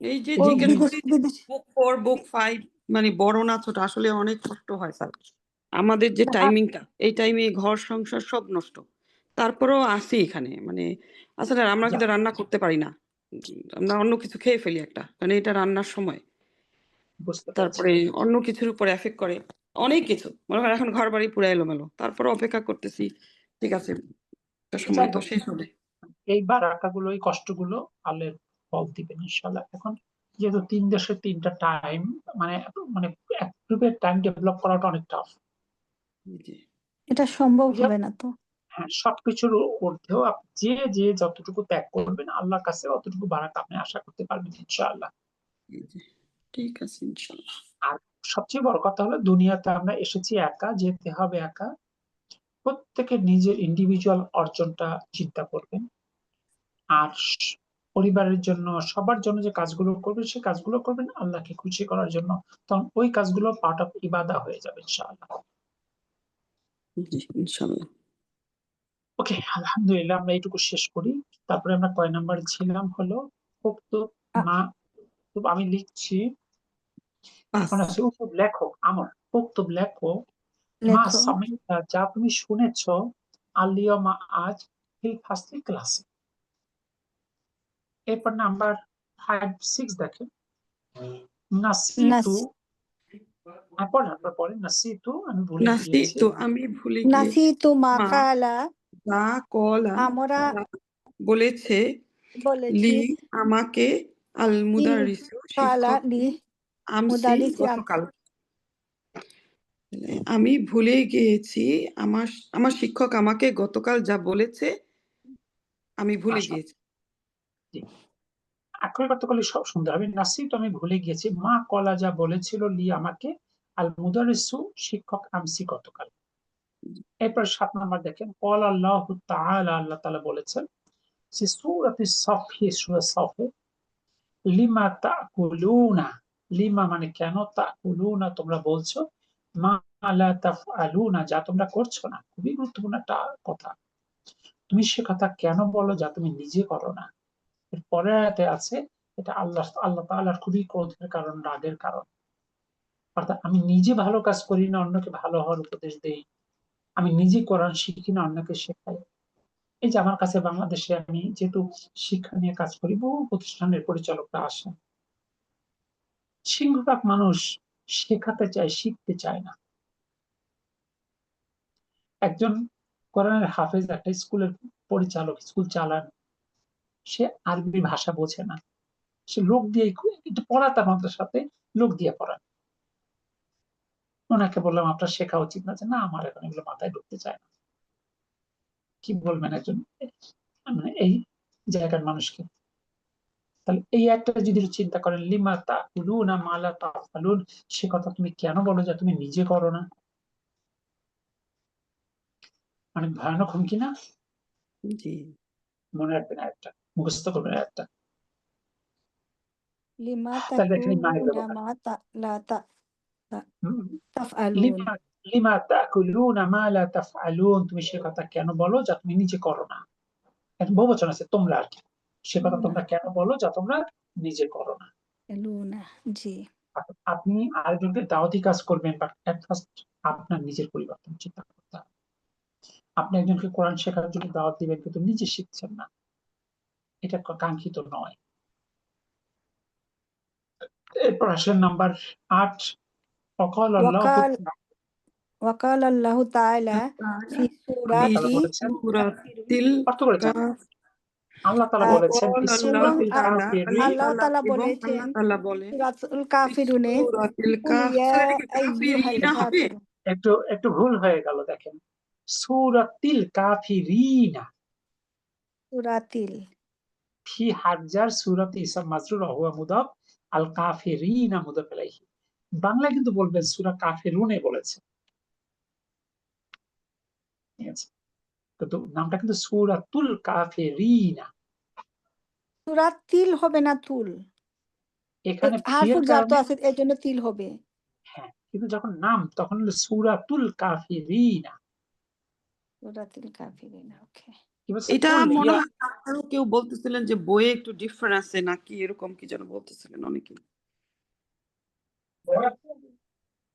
এই যে ও জিজ্ঞেস বিদেশ করি বিদেশ বুক 4 বুক 5 মানে বড় না ছোট, আসলে অনেক কষ্ট হয় স্যার। আমাদের যে না, টাইমিংটা, এই টাইমে ঘর সংসার সব নষ্ট, তারপরেও আসি এখানে, মানে আসলে আমরা যা, কিন্তু রান্না করতে পারি না, আমরা অন্য কিছু খেয়ে ফেলি একটা, মানে এটা রান্নার সময়, বুঝতে পেরেছি। তারপরে অন্য কিছুর উপর এফেক্ট করে, অনেক কিছু মনে হয়। এখন ঘর বাড়ি পুরো এলোমেলো, তারপরে অপেক্ষা করতেছি, ঠিক আছে একটা সময় যাই তো হোক, শেষ হবে। এই বারাকাগুলো, এই কষ্টগুলো আল্লাহ ফল দিবেন ইনশাল্লাহ। এখন যেহেতু 3 দেশের 3টা টাইম, মানে মানে এক গ্রুপের টাইম ডেভেলপ করাটা অনেক টাফ। জি, এটা সম্ভব হবে না তো। হ্যাঁ, সবকিছুর ঊর্ধ্বেও যে যে যতটুকু ত্যাগ করবেন, আল্লাহর কাছে অতটুকু বারাকা আপনি আশা করতে পারবেন ইনশাআল্লাহ। জি, ঠিক আছে ইনশাল্লাহ। আর সবচেয়ে বড় কথা হলো, দুনিয়াতে আমরা এসেছি একা, যেতে হবে একা। প্রত্যেকে নিজের ইন্ডিভিজুয়াল অর্জনটা চিন্তা করবেন, আর পরিবারের জন্য, সবার জন্য যে কাজগুলো করবেন, সেই কাজগুলো করবেন আল্লাহকে খুশি করার জন্য। তখন ওই কাজগুলো পার্ট অফ ইবাদা হয়ে যাবে ইনশাআল্লাহ। জি ইনশাল্লাহ। ওকে, আলহামদুলিল্লাহ, আমরা এইটুকু শেষ করি। তারপরে আমরা কয় নাম্বার ছিলাম হলো উক্তুব মা, আমি লিখছি। এখন পাঁচ। আছে উক্তুব লেখো, আমার উক্তুব লেখো মা লেখো সামিতা, যা তুমি শুনেছো আলিয়মা আজ, ফিল ফাসলি ক্লাসে। এরপর নাম্বার 5-6 দেখেন, নাসিতু, নাস- পরে নাসিতু, আমি ভুলে নাসি গিয়েছি। তো আমি ভুলে গিয়েছি, নাসিতু মা মাকালা, যা কলা আমরা বলেছে, বলেছি লি আমাকে, আল মুদারিসু কালা শিক্ষক, লি আমসি মুদারিস গতকাল। আমি ভুলে গিয়েছি, আমার আমার শিক্ষক আমাকে গতকাল যা বলেছে আমি ভুলে মাশাআল্লাহ, গিয়েছি। জি। আক্ষরিক অর্থ করলে সব সুন্দর হবে। নাসিতু, আমি ভুলে গিয়েছি, মা কলা, যা বলেছিল লি আমাকে, আল মুদারিসু শিক্ষক আমসি গতকাল। এরপর 7 নম্বর দেখেন ক্বালা আল্লাহু তাআলা, আল্লাহ তাআলা বলেছেন যে সূরাতে সফে, সূরা সফে, লিমা তাকুলুনা, লিমা মানে কেন, তাকুলুনা তোমরা বলছো, মা লা তাফআলুনা যা তোমরা করছো না। খুবই গুরুত্বপূর্ণ একটা কথা। তুমি সে কথা কেন বলো যা তুমি নিজে করো না। এর পরের আয়াতে আছে এটা আল্লাহ তাআলার খুবই ক্রোধের কারণ, রাগের কারণ। অর্থাৎ আমি নিজে ভালো কাজ করি না, অন্যকে ভালো হওয়ার উপদেশ দেই। আমি নিজে কোরআন শিখি না, অন্যকে শেখাই। এই যে আমার কাছে বাংলাদেশে আমি যেহেতু শিক্ষা নিয়ে কাজ করি, বহু প্রতিষ্ঠানের পরিচালকরা আসেন, সিংহভাগ মানুষ শেখাতে চায়, শিখতে চায় না। একজন কোরআনের হাফেজ একটা স্কুলের পরিচালক, স্কুল চালান, সে আরবি ভাষা বোঝে না, সে লোক দিয়ে একটু পড়াতাম আমাদের সাথে, লোক দিয়ে পড়ান। ওনাকে বললাম আপনার শেখা উচিত না, যে না আমার এখন এগুলো মাথায় ঢুকতে চায় না। কি বলবেন একজন মানে এই জায়গার মানুষকে? তাহলে এই একটা যদি চিন্তা করেন, লিমা তাকুলুনা মা লা তাফআলুন, সে কথা তুমি কেন বলো যা তুমি নিজে করো না? অনেক ভয়ানক হুমকি না? জি। মনে রাখবেন একটা, মুখস্থ করবেন একটা। লিমা তাহলে দেখেন এই মায়ের তাকুলুনা ব্যবহার, মা লা হুম, তাফআলুন। লিমা লিমা তাকুলুনা মা লা তাফআলুন, তুমি সে কথা কেন বলো যা তুমি নিজে করো না। একটা বহুবচন আছে তোমরা, আর কি, সে কথা তোমরা কেন বলো যা তোমরা নিজে করো না। লুনা, জি। আপনি আরেকজনকে দাওয়াতি কাজ করবেন, বাট এট ফার্স্ট আপনার নিজের পরিবর্তন চিন্তা করতে হবে। আপনি একজনকে কোরআন শেখার জন্য দাওয়াত দিবেন, কিন্তু নিজে শিখছেন না, এটা কাঙ্ক্ষিত নয়। এরপর আসেন নাম্বার 8, وقال الله ওয়াকাল ওয়াকাল আল্লাহু তাআলা ফি আল্লাহ তাআলা সূরাতি বলেছেন, সূরাতিল অর্থ করেছেন, আল্লাহ তাআলা কাফ, বলেছেন ফি এবং সূরাতিল কাফিরিন, আল্লাহ তাআলা এবং বলেছেন আল্লাহ তাআলা বলেন সূরাতুল কাফিরুনে সূরাতিল কুল ইয়া এটা কি আইয়ুহাল কাফিরিনা হবে? কাফিরুন। একটু ভুল হয়ে গেল, দেখেন সূরাতিল কাফিরিনা, সূরাতিল ফি হাজার সূরাতি ইসম মাজরুর ওয়া হুয়া মুদাফ, আল কাফিরিনা মুদাফ ইলাইহি। বাংলায় কিন্তু বলবেন সূরা কাফিরুনে বলেছে, ঠিক আছে, কিন্তু নামটা কিন্তু সূরাতুল কাফিরিনা। সূরাতিল হবে না তুল, এখানে হারফুল ফিয়ের জার তো কারণে, আছে এই জন্য তিল হবে। হ্যাঁ, কিন্তু যখন নাম তখন হলো সূরাতুল কাফিরিনা। সূরাতিল কাফিরিন, ওকে। কি বলছে? এটা কুল মনে ইয়া, হয় তারপরেও কেউ বলতেছিলেন যে বইয়ে একটু ডিফারেন্স আছে নাকি, এরকম কি যেন বলতেছিলেন অনেকে।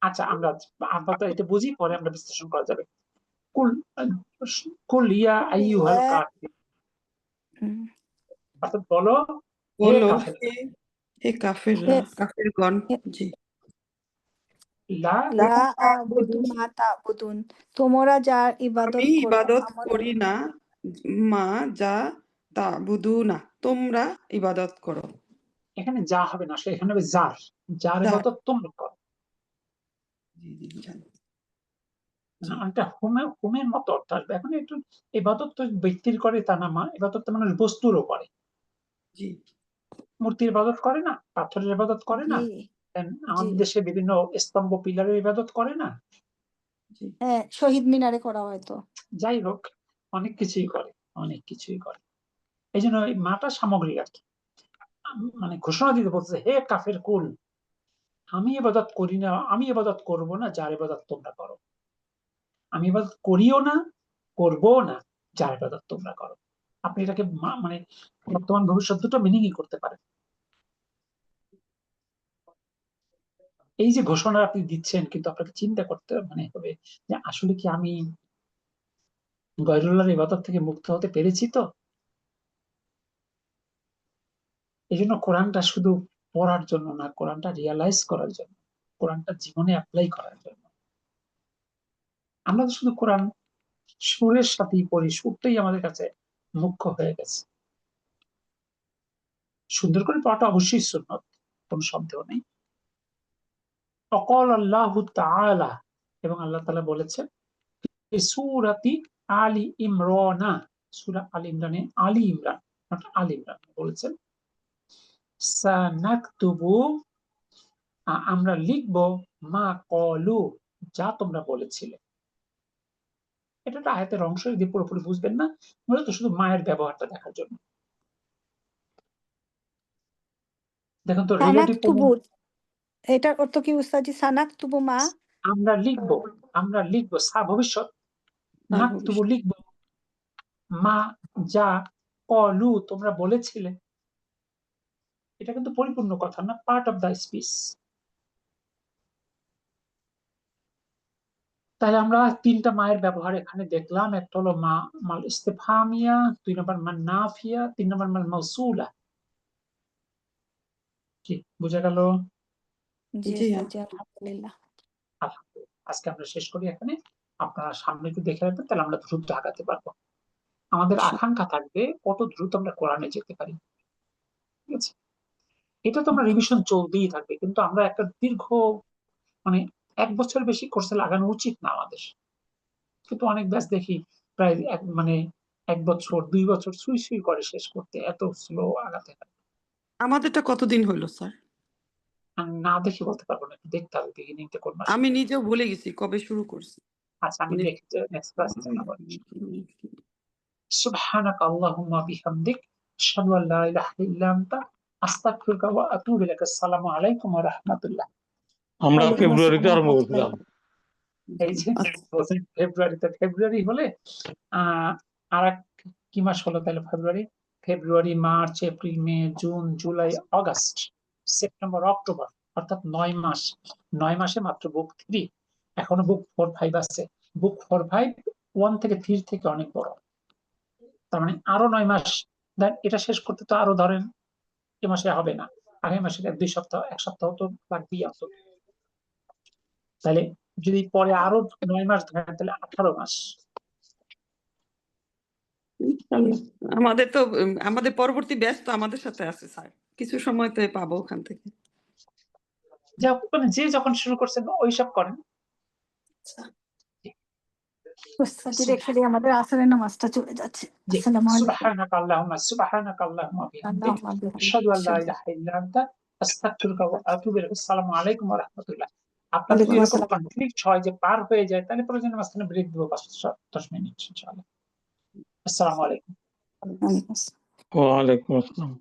আচ্ছা আমরা আপাতত এটা বুঝি, পরে আমরা বিশ্লেষণ করা যাবে। কুল কুল ইয়া আইয়ুহাল কাফির, হুম। অর্থাৎ বলো হে বলো কাফের, হে কাফেররা, কাফেরগণ, জি। লা লা আবুদু মা তা'বুদুন, তোমরা যার ইবাদত আমি করো ইবাদত আমার করি না, মা যা তা'বুদুনা তোমরা ইবাদত করো। এখানে যা হবে না, আসলে এখানে হবে যার, যার যা, ইবাদত তোমরা করো। জি জি জানি। অনেকটা হোমের মতো অর্থ আসবে। এখন একটু ইবাদত তো ব্যক্তির করে তা না, ইবাদত তো মানুষ বস্তুরও করে। জি মূর্তির ইবাদত করে না, পাথরের ইবাদত করে না, জি জি আমাদের দেশে বিভিন্ন স্তম্ভ পিলারের ইবাদত করে না, জি হ্যাঁ, শহীদ মিনারে করা হয়তো। যাই হোক অনেক কিছুই করে, অনেক কিছুই করে। এই জন্য এই মাটা সামগ্রিক আর কি, মানে ঘোষণা দিতে বলছে হে কাফের কুল, আমি ইবাদত করি না, আমি ইবাদত করব না, যার ইবাদত তোমরা করো। আমি ইবাদত করিও না, করবো না, যার ইবাদত তোমরা করো। আপনি এটাকে মানে বর্তমান ভবিষ্যৎ দুটো মিনিংই করতে পারেন। এই যে ঘোষণা আপনি দিচ্ছেন, কিন্তু আপনাকে চিন্তা করতে মানে হবে যে আসলে কি আমি গয়রুল্লাহর ইবাদত থেকে মুক্ত হতে পেরেছি? তো এই জন্য কোরআনটা শুধু পড়ার জন্য না, কোরআনটা রিয়ালাইজ করার জন্য, কোরআনটা জীবনে অ্যাপ্লাই করার জন্য। আমরা তো শুধু কোরআন সুরের সাথেই পড়ি, সুরটাই আমাদের কাছে মুখ্য হয়ে গেছে। সুন্দর করে পড়াটা অবশ্যই সুন্নত, কোনো সন্দেহ নেই। অকল আল্লাহ তাআলা, এবং আল্লাহ তাআলা বলেছেন সূরাতি আলী ইমরানা, সূরা আলী ইমরানে, আলী ইমরান আলী ইমরান বলেছেন সানাকতুবু আমরা লিখবো মা কলু, যা তোমরা বলেছিলে। এটা একটা আয়াতের অংশ, যদি পুরোপুরি বুঝবেন না, মূলত শুধু মায়ের ব্যবহারটা দেখার জন্য। দেখুন তো রিলেটিভ সানাকতুবু, এটার অর্থ কি উস্তাদি? সানাকতুবু মা, আমরা লিখবো সা ভবিষ্যৎ, নাকতুবু লিখবো মা যা কলু তোমরা বলেছিলে। এটা কিন্তু পরিপূর্ণ কথা না, পার্ট অফ দ্য স্পিচ। তাহলে আমরা তিনটা মায়ের ব্যবহার এখানে দেখলাম। একটা হলো মা মাল ইস্তেফামিয়া, 2 নম্বর মাল নাফিয়া, 3 নম্বর মাল মাউসুলা। কি বোঝা গেল? জি জি উস্তাদি, আলহামদুলিল্লাহ। আলহামদুলিল্লাহ। আজকে আমরা শেষ করি এখানে। আপনারা সামনে একটু দেখে রাখবেন, তাহলে আমরা দ্রুত আগাতে পারবো। আমাদের আকাঙ্ক্ষা থাকবে কত দ্রুত আমরা কোরআনে যেতে পারি। ঠিক আছে, এটা তো আমরা রিভিশন চলতেই থাকবে, কিন্তু আমরা একটা দীর্ঘ মানে 1 বছর বেশি কোর্সে লাগানো উচিত না আমাদের। কিন্তু অনেক ব্যাচ দেখি প্রায় 1 বছর 2 বছর সুই সুই করে শেষ করতে, এত স্লো আগাতে হয়। আমাদেরটা কতদিন হইলো স্যার? আমি না দেখে বলতে পারবো না, একটু দেখতে হবে বিগিনিংটা কোন মাসে। আমি নিজেও ভুলে গেছি কবে শুরু করছি। আচ্ছা, আমি মানে- দেখি নেক্সট ক্লাসে জানাবো। সুবহানাক আল্লাহুম্মা বিহামদিক, আশহাদু আল লা ইলাহা ইল্লা আনতা, আস্তাগফিরুকা ওয়া আতুবু ইলাইক। আসসালামু আলাইকুম ওয়া রাহমাতুল্লাহ। আমরা ওয়ালাইকুম ফেব্রুয়ারিতে আসসালাম আরম্ভ ওয়া করছিলাম। এই যে বলছেন ফেব্রুয়ারিতে, ফেব্রুয়ারি হলে আর কি মাস হলো তাহলে? February, March, April, May, June, July, August, September, October, অর্থাৎ 9 মাস। 9 মাসে মাত্র বুক 3, এখনো বুক 4, 5 আছে। বুক 4, 5 1 থেকে 3 থেকে অনেক বড়। তার মানে আরো 9 মাস। এটা শেষ করতে তো আরো ধরেন এ মাসে হবে না, আগামী মাসে 1-2 সপ্তাহ, 1 সপ্তাহ তো লাগবেই অন্তত। তাহলে যদি পরে আরো 9 মাস ধরেন, তাহলে 18 মাস। আমাদের পরবর্তী ব্যাচ তো আমাদের সাথে আছে স্যার, কিছু সময় তো পাবো ওখান থেকে। যে যখন শুরু করছেন ওইসব করেন। উস্তাদি রেখে দিয়ে আমাদের আসরের নামাজটা চলে যাচ্ছে। আসসালামু আলাইকুম। সুবহানাক আল্লাহুম্মা বিহামদিক, আল্লাহুম্মা বিহামদিক, আশহাদু আল লা আশহাদু- ইলাহা ইল্লা আনতা, আস্তাগফিরুকা ওয়া আতুবু ইলাইক। আসসালামু আলাইকুম ওয়া রাহমাতুল্লাহ। আপনার যদি ওয়ালাইকুম এরকম আসসালাম। কনফ্লিক্ট হয় যে পার হয়ে যায়, তাহলে প্রয়োজনে মাঝখানে ব্রেক দেবো 5-10 মিনিট ইনশাআল্লাহ। আসসালামু আলাইকুম। ওয়ালাইকুম আসসালাম। ওয়ালাইকুম আসসালাম।